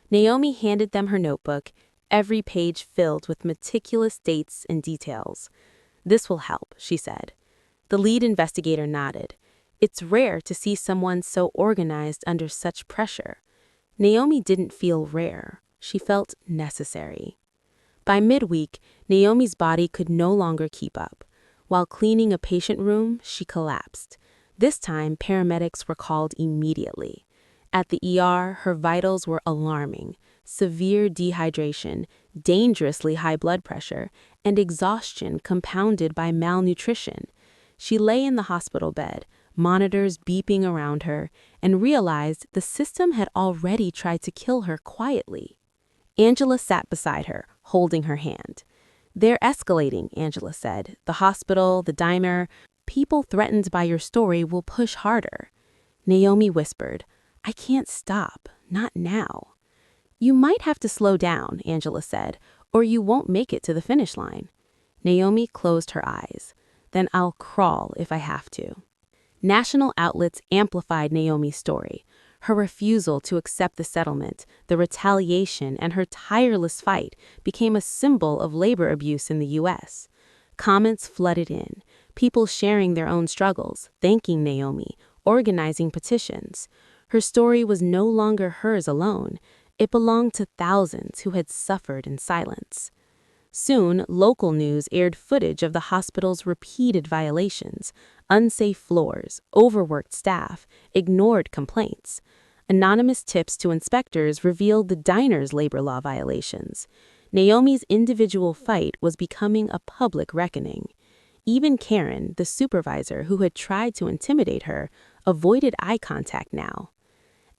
Naomi handed them her notebook, every page filled with meticulous dates and details. "This will help," she said. The lead investigator nodded. It's rare to see someone so organized under such pressure. Naomi didn't feel rare. She felt necessary. By midweek, Naomi's body could no longer keep up. While cleaning a patient room, she collapsed. This time, paramedics were called immediately. At the ER, her vitals were alarming: severe dehydration, dangerously high blood pressure, and exhaustion compounded by malnutrition. She lay in the hospital bed, monitors beeping around her, and realized the system had already tried to kill her quietly. Angela sat beside her, holding her hand. "They're escalating," Angela said. "The hospital, the diner. People threatened by your story will push harder." Naomi whispered, "I can't stop. Not now." "You might have to slow down," Angela said, "or you won't make it to the finish line." Naomi closed her eyes. "Then I'll crawl if I have to." National outlets amplified Naomi's story. Her refusal to accept the settlement, the retaliation, and her tireless fight became a symbol of labor abuse in the U.S. Comments flooded in, people sharing their own struggles, thanking Naomi, organizing petitions. Her story was no longer hers alone. It belonged to thousands who had suffered in silence. Soon, local news aired footage of the hospital's repeated violations: unsafe floors, overworked staff, ignored complaints. Anonymous tips to inspectors revealed the diner's labor law violations. Naomi's individual fight was becoming a public reckoning. Even Karen, the supervisor who had tried to intimidate her, avoided eye contact now.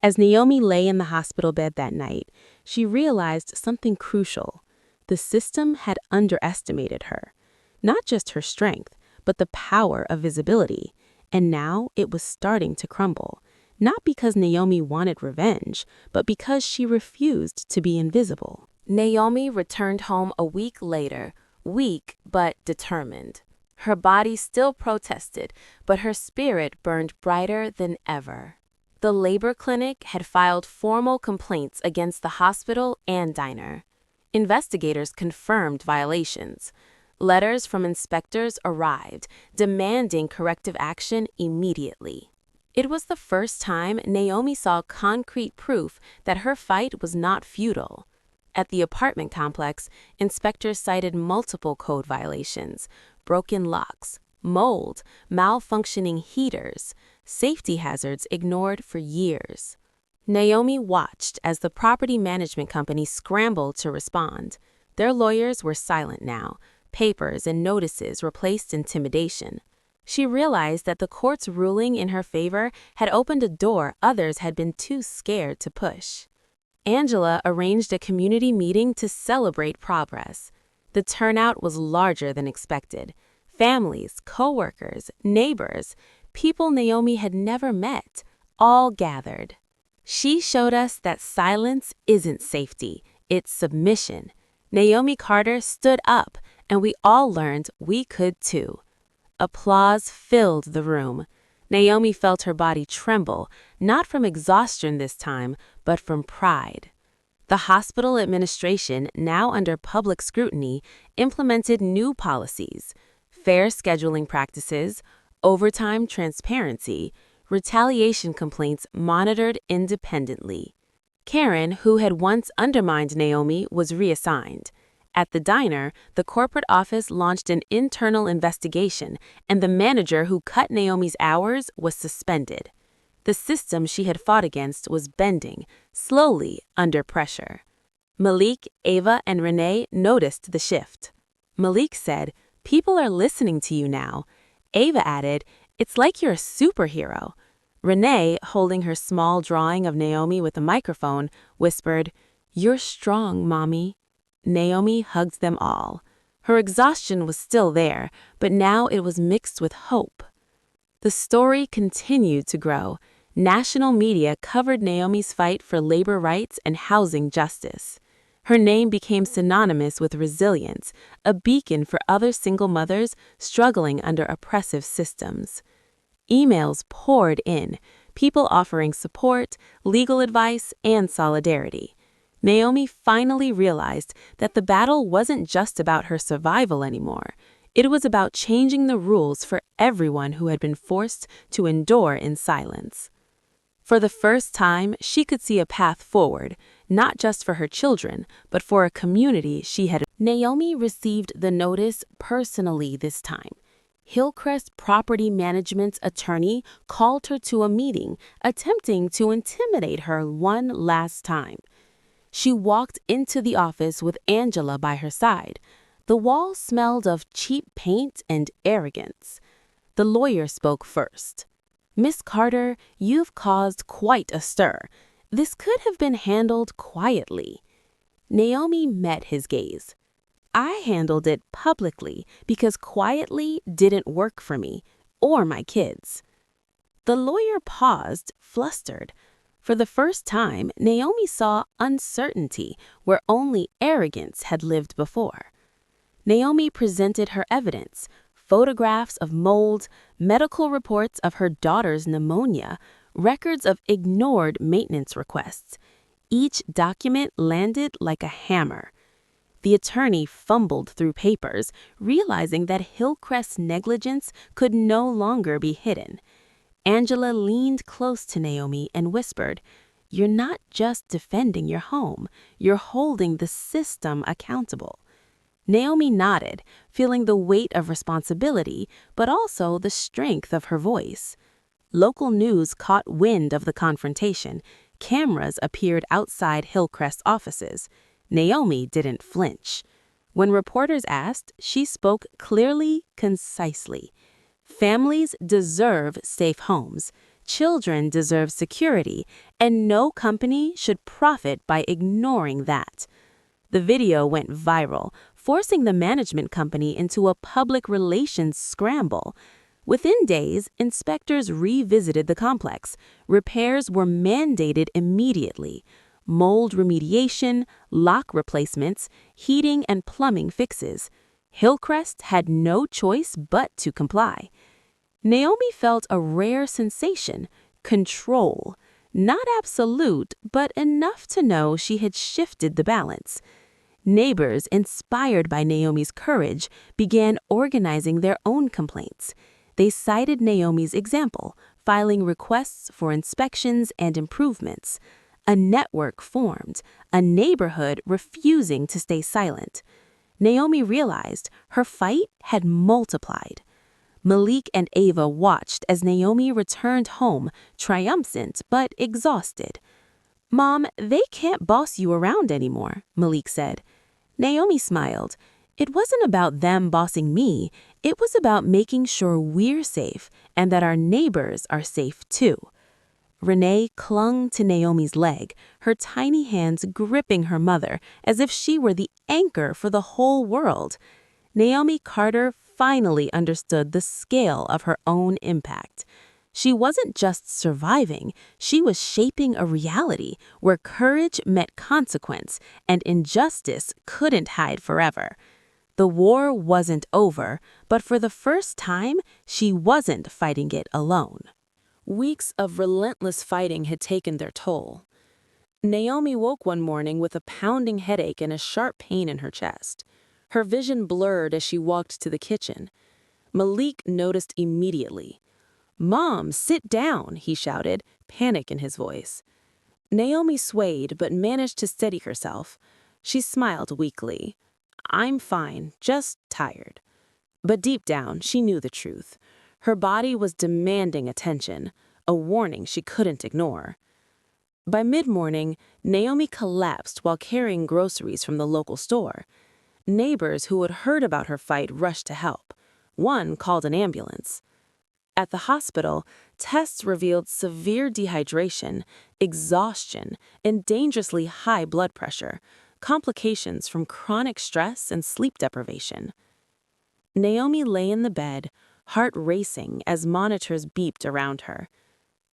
As Naomi lay in the hospital bed that night, she realized something crucial. The system had underestimated her. Not just her strength, but the power of visibility. And now it was starting to crumble. Not because Naomi wanted revenge, but because she refused to be invisible. Naomi returned home a week later, weak but determined. Her body still protested, but her spirit burned brighter than ever. The labor clinic had filed formal complaints against the hospital and diner. Investigators confirmed violations. Letters from inspectors arrived, demanding corrective action immediately. It was the first time Naomi saw concrete proof that her fight was not futile. At the apartment complex, inspectors cited multiple code violations: broken locks, mold, malfunctioning heaters, safety hazards ignored for years. Naomi watched as the property management company scrambled to respond. Their lawyers were silent now. Papers and notices replaced intimidation. She realized that the court's ruling in her favor had opened a door others had been too scared to push. Angela arranged a community meeting to celebrate progress. The turnout was larger than expected. Families, co-workers, neighbors, people Naomi had never met, all gathered. She showed us that silence isn't safety, it's submission. Naomi Carter stood up, and we all learned we could too. Applause filled the room. Naomi felt her body tremble, not from exhaustion this time, but from pride. The hospital administration, now under public scrutiny, implemented new policies: fair scheduling practices, overtime transparency, retaliation complaints monitored independently. Karen, who had once undermined Naomi, was reassigned. At the diner, the corporate office launched an internal investigation, and the manager who cut Naomi's hours was suspended. The system she had fought against was bending, slowly, under pressure. Malik, Ava, and Renee noticed the shift. Malik said, "People are listening to you now." Ava added, "It's like you're a superhero." Renee, holding her small drawing of Naomi with a microphone, whispered, "You're strong, Mommy." Naomi hugged them all. Her exhaustion was still there, but now it was mixed with hope. The story continued to grow. National media covered Naomi's fight for labor rights and housing justice. Her name became synonymous with resilience, a beacon for other single mothers struggling under oppressive systems. Emails poured in, people offering support, legal advice, and solidarity. Naomi finally realized that the battle wasn't just about her survival anymore. It was about changing the rules for everyone who had been forced to endure in silence. For the first time, she could see a path forward, not just for her children, but for a community she had. Naomi received the notice personally this time. Hillcrest Property Management's attorney called her to a meeting, attempting to intimidate her one last time. She walked into the office with Angela by her side. The walls smelled of cheap paint and arrogance. The lawyer spoke first. "Miss Carter, you've caused quite a stir. This could have been handled quietly." Naomi met his gaze. "I handled it publicly because quietly didn't work for me or my kids." The lawyer paused, flustered. For the first time, Naomi saw uncertainty where only arrogance had lived before. Naomi presented her evidence: photographs of mold, medical reports of her daughter's pneumonia, records of ignored maintenance requests. Each document landed like a hammer. The attorney fumbled through papers, realizing that Hillcrest's negligence could no longer be hidden. Angela leaned close to Naomi and whispered, "You're not just defending your home, you're holding the system accountable." Naomi nodded, feeling the weight of responsibility, but also the strength of her voice. Local news caught wind of the confrontation. Cameras appeared outside Hillcrest's offices. Naomi didn't flinch. When reporters asked, she spoke clearly, concisely. Families deserve safe homes. Children deserve security, and no company should profit by ignoring that. The video went viral, forcing the management company into a public relations scramble. Within days, inspectors revisited the complex. Repairs were mandated immediately. Mold remediation, lock replacements, heating and plumbing fixes. Hillcrest had no choice but to comply. Naomi felt a rare sensation: control. Not absolute, but enough to know she had shifted the balance. Neighbors, inspired by Naomi's courage, began organizing their own complaints. They cited Naomi's example, filing requests for inspections and improvements. A network formed, a neighborhood refusing to stay silent. Naomi realized her fight had multiplied. Malik and Ava watched as Naomi returned home, triumphant but exhausted. "Mom, they can't boss you around anymore," Malik said. Naomi smiled. "It wasn't about them bossing me. It was about making sure we're safe and that our neighbors are safe too." Renee clung to Naomi's leg, her tiny hands gripping her mother as if she were the anchor for the whole world. Naomi Carter finally understood the scale of her own impact. She wasn't just surviving, she was shaping a reality where courage met consequence and injustice couldn't hide forever. The war wasn't over, but for the first time, she wasn't fighting it alone. Weeks of relentless fighting had taken their toll. Naomi woke one morning with a pounding headache and a sharp pain in her chest. Her vision blurred as she walked to the kitchen. Malik noticed immediately. "Mom, sit down," he shouted, panic in his voice. Naomi swayed but managed to steady herself. She smiled weakly. "I'm fine, just tired." But deep down, she knew the truth. Her body was demanding attention, a warning she couldn't ignore. By mid-morning, Naomi collapsed while carrying groceries from the local store. Neighbors who had heard about her fight rushed to help. One called an ambulance. At the hospital, tests revealed severe dehydration, exhaustion, and dangerously high blood pressure, complications from chronic stress and sleep deprivation. Naomi lay in the bed, heart racing as monitors beeped around her.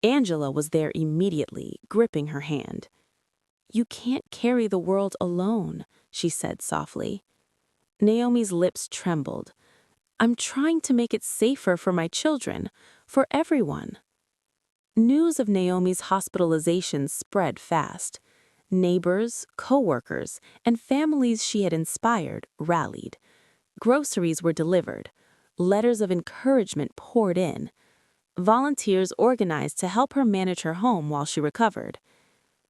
Angela was there immediately, gripping her hand. "You can't carry the world alone," she said softly. Naomi's lips trembled. "I'm trying to make it safer for my children, for everyone." News of Naomi's hospitalization spread fast. Neighbors, co-workers, and families she had inspired rallied. Groceries were delivered. Letters of encouragement poured in. Volunteers organized to help her manage her home while she recovered.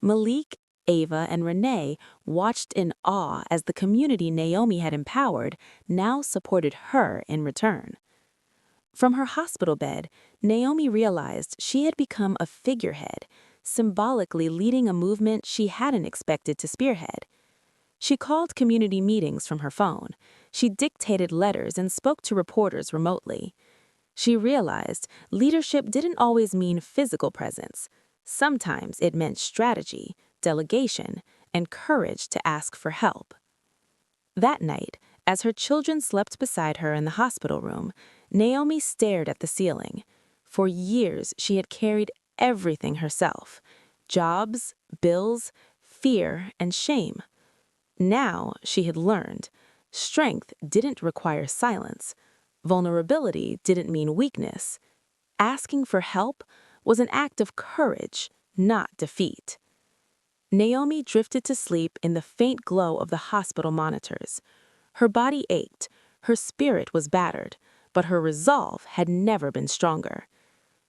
Malik, Ava, and Renee watched in awe as the community Naomi had empowered now supported her in return. From her hospital bed, Naomi realized she had become a figurehead, symbolically leading a movement she hadn't expected to spearhead. She called community meetings from her phone. She dictated letters and spoke to reporters remotely. She realized leadership didn't always mean physical presence. Sometimes it meant strategy, delegation, and courage to ask for help. That night, as her children slept beside her in the hospital room, Naomi stared at the ceiling. For years, she had carried everything herself: jobs, bills, fear, and shame. Now she had learned strength didn't require silence. Vulnerability didn't mean weakness. Asking for help was an act of courage, not defeat. Naomi drifted to sleep in the faint glow of the hospital monitors. Her body ached, her spirit was battered, but her resolve had never been stronger.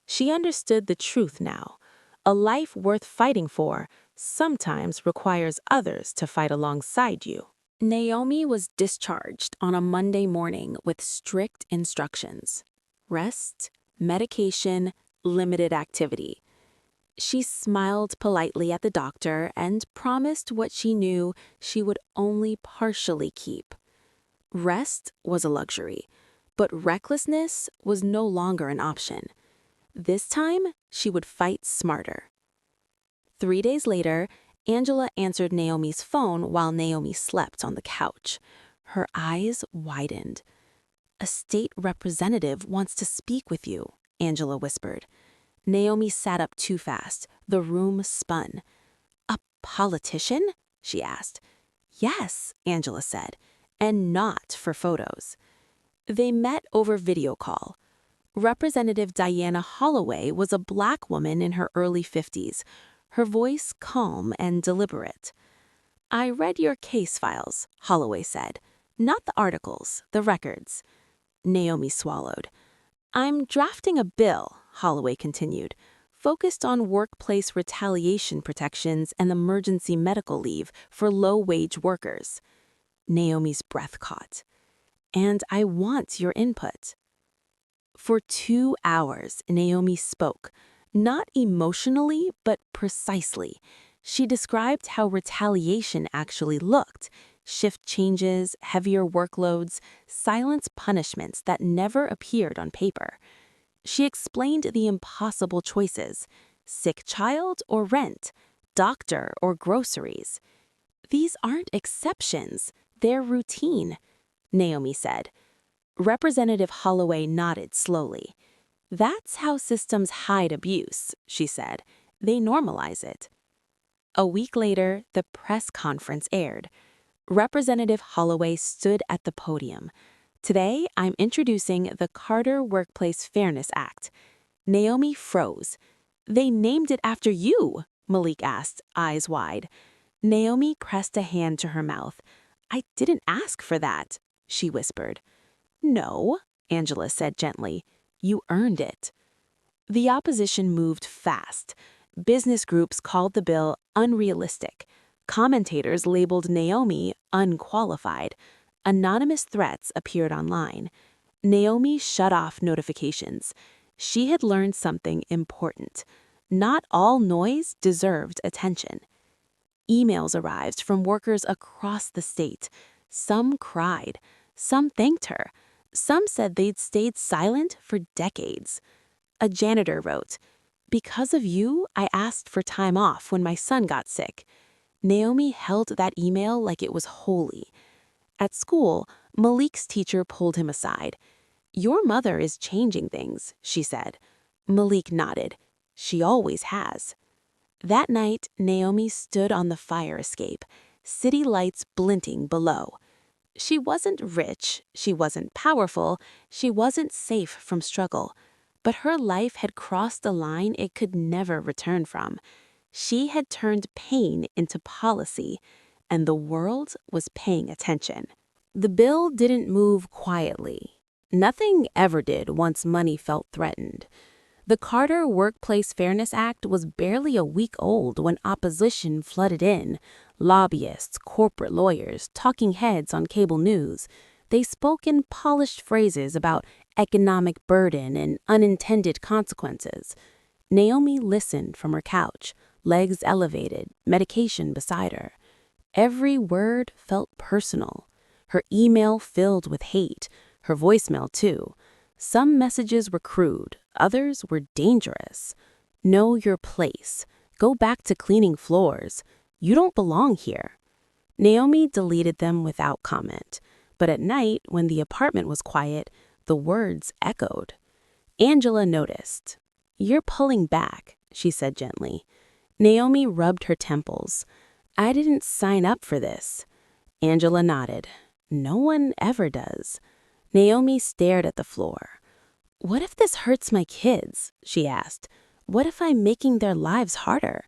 She understood the truth now. A life worth fighting for sometimes requires others to fight alongside you. Naomi was discharged on a Monday morning with strict instructions: rest, medication, limited activity. She smiled politely at the doctor and promised what she knew she would only partially keep. Rest was a luxury, but recklessness was no longer an option. This time, she would fight smarter. 3 days later, Angela answered Naomi's phone while Naomi slept on the couch. Her eyes widened. "A state representative wants to speak with you," Angela whispered. Naomi sat up too fast. The room spun. "A politician?" she asked. "Yes," Angela said, "and not for photos." They met over video call. Representative Diana Holloway was a Black woman in her early 50s, her voice calm and deliberate. "I read your case files," Holloway said. "Not the articles, the records." Naomi swallowed. "I'm drafting a bill," Holloway continued, "focused on workplace retaliation protections and emergency medical leave for low-wage workers." Naomi's breath caught. "And I want your input." For 2 hours, Naomi spoke, not emotionally, but precisely. She described how retaliation actually looked: shift changes, heavier workloads, silent punishments that never appeared on paper. She explained the impossible choices: sick child or rent, doctor or groceries. "These aren't exceptions, they're routine," Naomi said. Representative Holloway nodded slowly. "That's how systems hide abuse," she said. "They normalize it." A week later, the press conference aired. Representative Holloway stood at the podium. "Today, I'm introducing the Carter Workplace Fairness Act." Naomi froze. "They named it after you?" Malik asked, eyes wide. Naomi pressed a hand to her mouth. "I didn't ask for that," she whispered. "No," Angela said gently. "You earned it." The opposition moved fast. Business groups called the bill unrealistic. Commentators labeled Naomi unqualified. Anonymous threats appeared online. Naomi shut off notifications. She had learned something important. Not all noise deserved attention. Emails arrived from workers across the state. Some cried. Some thanked her. Some said they'd stayed silent for decades. A janitor wrote, "Because of you, I asked for time off when my son got sick." Naomi held that email like it was holy. At school, Malik's teacher pulled him aside. "Your mother is changing things," she said. Malik nodded. She always has. That night, Naomi stood on the fire escape, city lights glinting below. She wasn't rich, she wasn't powerful, she wasn't safe from struggle. But her life had crossed a line it could never return from. She had turned pain into policy, and the world was paying attention. The bill didn't move quietly. Nothing ever did once money felt threatened. The Carter Workplace Fairness Act was barely a week old when opposition flooded in. Lobbyists, corporate lawyers, talking heads on cable news. They spoke in polished phrases about economic burden and unintended consequences. Naomi listened from her couch, legs elevated, medication beside her. Every word felt personal. Her email filled with hate, her voicemail too. Some messages were crude, others were dangerous. Know your place. Go back to cleaning floors. You don't belong here. Naomi deleted them without comment, but at night, when the apartment was quiet, the words echoed. Angela noticed. "You're pulling back," she said gently. Naomi rubbed her temples. "I didn't sign up for this." Angela nodded. "No one ever does." Naomi stared at the floor. "What if this hurts my kids?" she asked. "What if I'm making their lives harder?"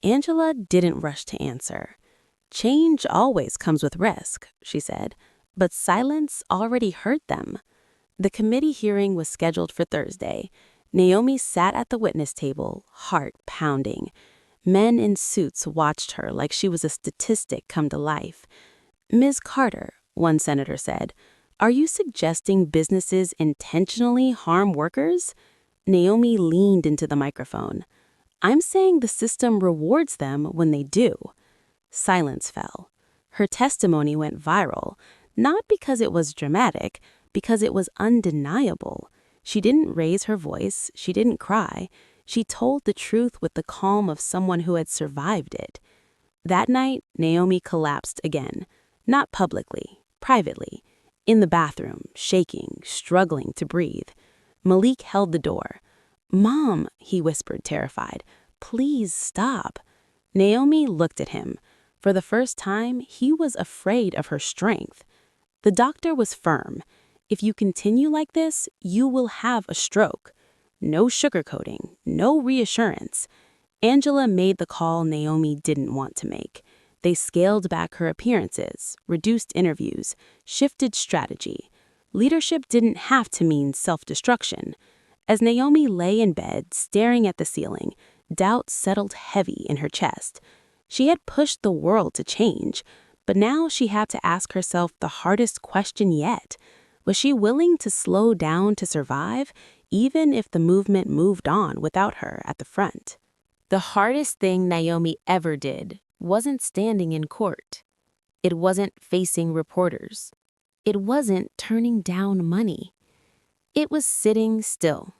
Angela didn't rush to answer. "Change always comes with risk," she said, but silence already hurt them. The committee hearing was scheduled for Thursday. Naomi sat at the witness table, heart pounding. Men in suits watched her like she was a statistic come to life. "Ms. Carter," one senator said, "are you suggesting businesses intentionally harm workers?" Naomi leaned into the microphone. "I'm saying the system rewards them when they do." Silence fell. Her testimony went viral, not because it was dramatic, because it was undeniable. She didn't raise her voice, she didn't cry. She told the truth with the calm of someone who had survived it. That night, Naomi collapsed again. Not publicly, privately. In the bathroom, shaking, struggling to breathe. Malik held the door. "Mom," he whispered, terrified, "please stop." Naomi looked at him. For the first time, he was afraid of her strength. The doctor was firm. "If you continue like this, you will have a stroke." No sugarcoating, no reassurance. Angela made the call Naomi didn't want to make. They scaled back her appearances, reduced interviews, shifted strategy. Leadership didn't have to mean self-destruction. As Naomi lay in bed, staring at the ceiling, doubt settled heavy in her chest. She had pushed the world to change, but now she had to ask herself the hardest question yet. Was she willing to slow down to survive, even if the movement moved on without her at the front? The hardest thing Naomi ever did wasn't standing in court. It wasn't facing reporters. It wasn't turning down money. It was sitting still.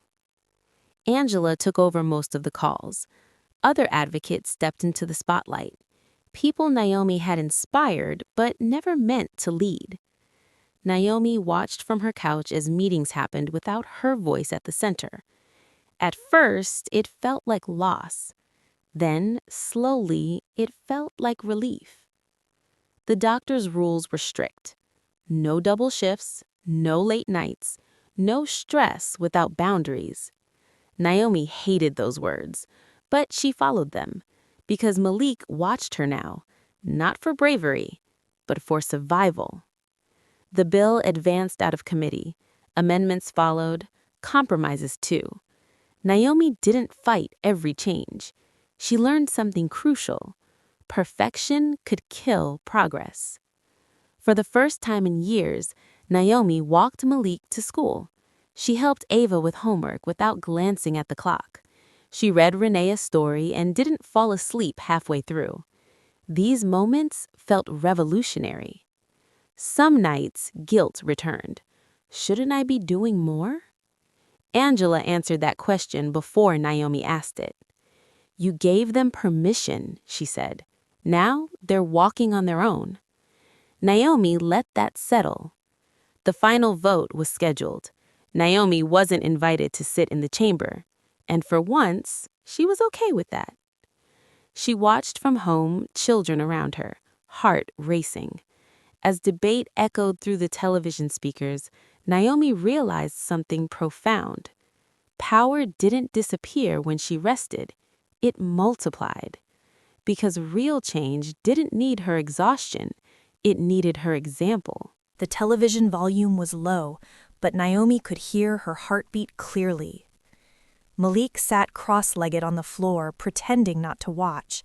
Angela took over most of the calls. Other advocates stepped into the spotlight. People Naomi had inspired but never meant to lead. Naomi watched from her couch as meetings happened without her voice at the center. At first, it felt like loss. Then, slowly, it felt like relief. The doctor's rules were strict. No double shifts, no late nights, no stress without boundaries. Naomi hated those words, but she followed them, because Malik watched her now, not for bravery, but for survival. The bill advanced out of committee. Amendments followed, compromises too. Naomi didn't fight every change. She learned something crucial. Perfection could kill progress. For the first time in years, Naomi walked Malik to school. She helped Ava with homework without glancing at the clock. She read Renee's story and didn't fall asleep halfway through. These moments felt revolutionary. Some nights, guilt returned. Shouldn't I be doing more? Angela answered that question before Naomi asked it. "You gave them permission," she said. "Now they're walking on their own." Naomi let that settle. The final vote was scheduled. Naomi wasn't invited to sit in the chamber. And for once, she was okay with that. She watched from home, children around her, heart racing. As debate echoed through the television speakers, Naomi realized something profound. Power didn't disappear when she rested. It multiplied. Because real change didn't need her exhaustion. It needed her example. The television volume was low, but Naomi could hear her heartbeat clearly. Malik sat cross-legged on the floor, pretending not to watch.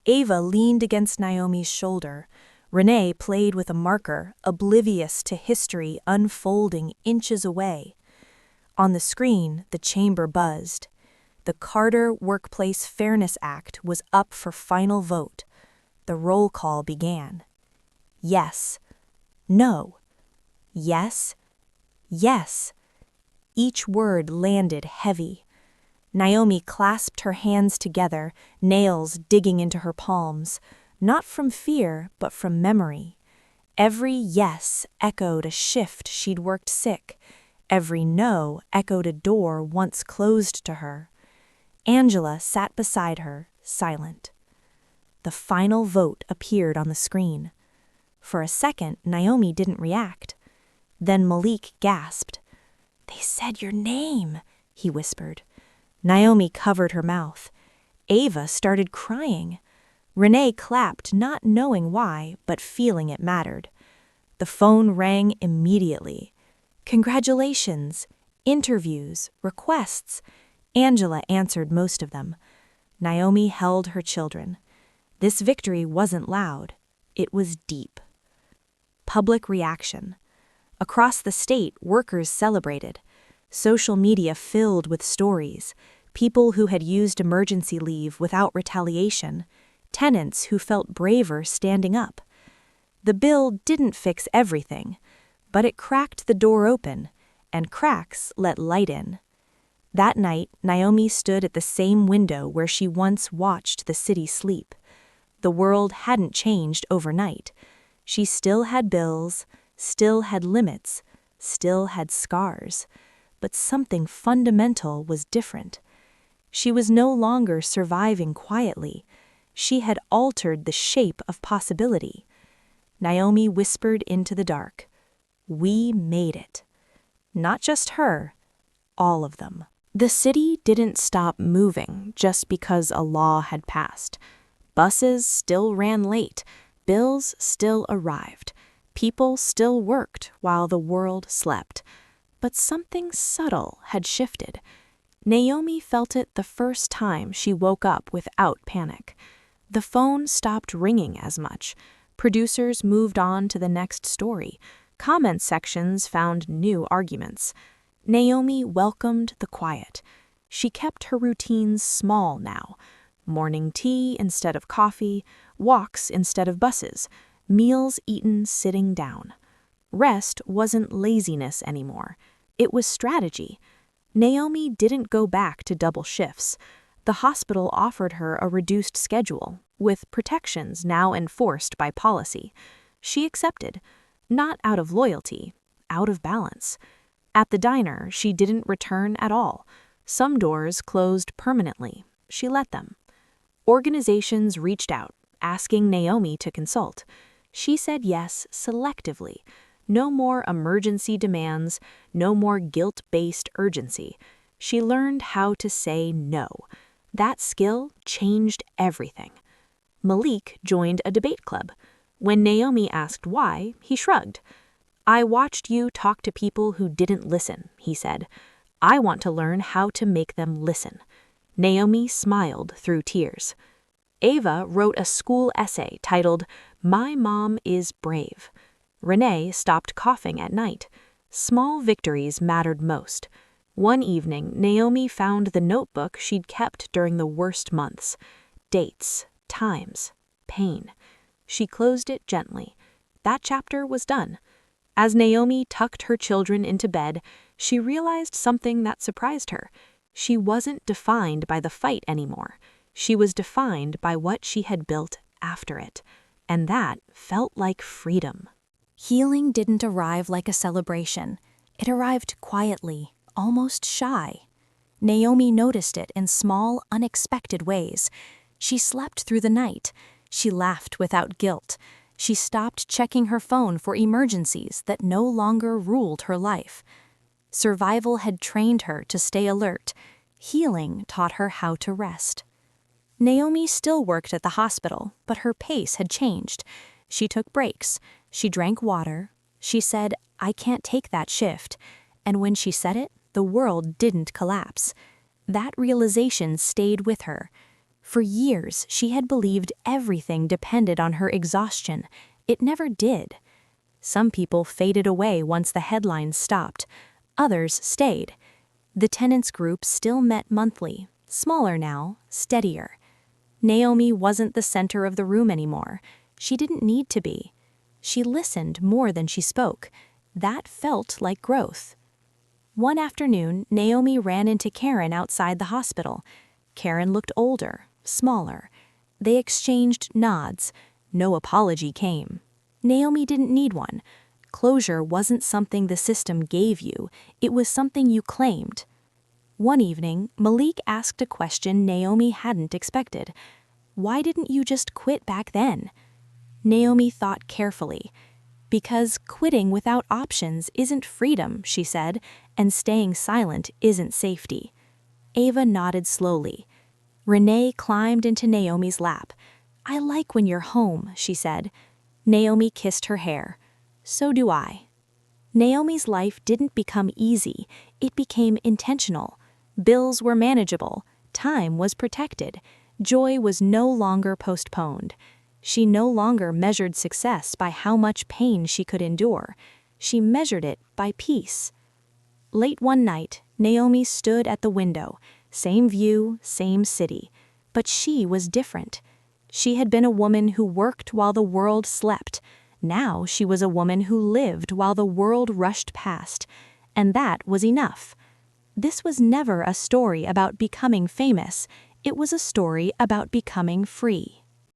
Ava leaned against Naomi's shoulder. Renee played with a marker, oblivious to history unfolding inches away. On the screen, the chamber buzzed. The Carter Workplace Fairness Act was up for final vote. The roll call began. Yes. No. Yes. Yes. Each word landed heavy. Naomi clasped her hands together, nails digging into her palms, not from fear, but from memory. Every yes echoed a shift she'd worked sick. Every no echoed a door once closed to her. Angela sat beside her, silent. The final vote appeared on the screen. For a second, Naomi didn't react. Then Malik gasped. "They said your name," he whispered. Naomi covered her mouth. Ava started crying. Renee clapped, not knowing why, but feeling it mattered. The phone rang immediately. Congratulations, interviews, requests. Angela answered most of them. Naomi held her children. This victory wasn't loud. It was deep. Public reaction. Across the state, workers celebrated. Social media filled with stories. People who had used emergency leave without retaliation. Tenants who felt braver standing up. The bill didn't fix everything, but it cracked the door open, and cracks let light in. That night, Naomi stood at the same window where she once watched the city sleep. The world hadn't changed overnight. She still had bills, still had limits, still had scars. But something fundamental was different. She was no longer surviving quietly. She had altered the shape of possibility. Naomi whispered into the dark. We made it. Not just her, all of them. The city didn't stop moving just because a law had passed. Buses still ran late, bills still arrived, people still worked while the world slept. But something subtle had shifted. Naomi felt it the first time she woke up without panic. The phone stopped ringing as much. Producers moved on to the next story. Comment sections found new arguments. Naomi welcomed the quiet. She kept her routines small now. Morning tea instead of coffee, walks instead of buses, meals eaten sitting down. Rest wasn't laziness anymore. It was strategy. Naomi didn't go back to double shifts. The hospital offered her a reduced schedule, with protections now enforced by policy. She accepted, not out of loyalty, out of balance. At the diner, she didn't return at all. Some doors closed permanently. She let them. Organizations reached out, asking Naomi to consult. She said yes selectively. No more emergency demands, no more guilt-based urgency. She learned how to say no. That skill changed everything. Malik joined a debate club. When Naomi asked why, he shrugged. I watched you talk to people who didn't listen, he said. I want to learn how to make them listen. Naomi smiled through tears. Ava wrote a school essay titled, My Mom is Brave. Renee stopped coughing at night. Small victories mattered most. One evening, Naomi found the notebook she'd kept during the worst months. Dates, times, pain. She closed it gently. That chapter was done. As Naomi tucked her children into bed, she realized something that surprised her. She wasn't defined by the fight anymore. She was defined by what she had built after it. And that felt like freedom. Healing didn't arrive like a celebration. It arrived quietly, almost shy. Naomi noticed it in small, unexpected ways. She slept through the night. She laughed without guilt. She stopped checking her phone for emergencies that no longer ruled her life. Survival had trained her to stay alert. Healing taught her how to rest. Naomi still worked at the hospital, but her pace had changed. She took breaks. She drank water. She said, "I can't take that shift." And when she said it, the world didn't collapse. That realization stayed with her. For years, she had believed everything depended on her exhaustion. It never did. Some people faded away once the headlines stopped. Others stayed. The tenants group still met monthly, smaller now, steadier. Naomi wasn't the center of the room anymore. She didn't need to be. She listened more than she spoke. That felt like growth. One afternoon, Naomi ran into Karen outside the hospital. Karen looked older, smaller. They exchanged nods. No apology came. Naomi didn't need one. Closure wasn't something the system gave you. It was something you claimed. One evening, Malik asked a question Naomi hadn't expected. "Why didn't you just quit back then?" Naomi thought carefully. "Because quitting without options isn't freedom," she said, "and staying silent isn't safety." Ava nodded slowly. Renee climbed into Naomi's lap. "I like when you're home," she said. Naomi kissed her hair. "So do I." Naomi's life didn't become easy. It became intentional. Bills were manageable. Time was protected. Joy was no longer postponed. She no longer measured success by how much pain she could endure. She measured it by peace. Late one night, Naomi stood at the window. Same view, same city. But she was different. She had been a woman who worked while the world slept. Now she was a woman who lived while the world rushed past. And that was enough. This was never a story about becoming famous. It was a story about becoming free.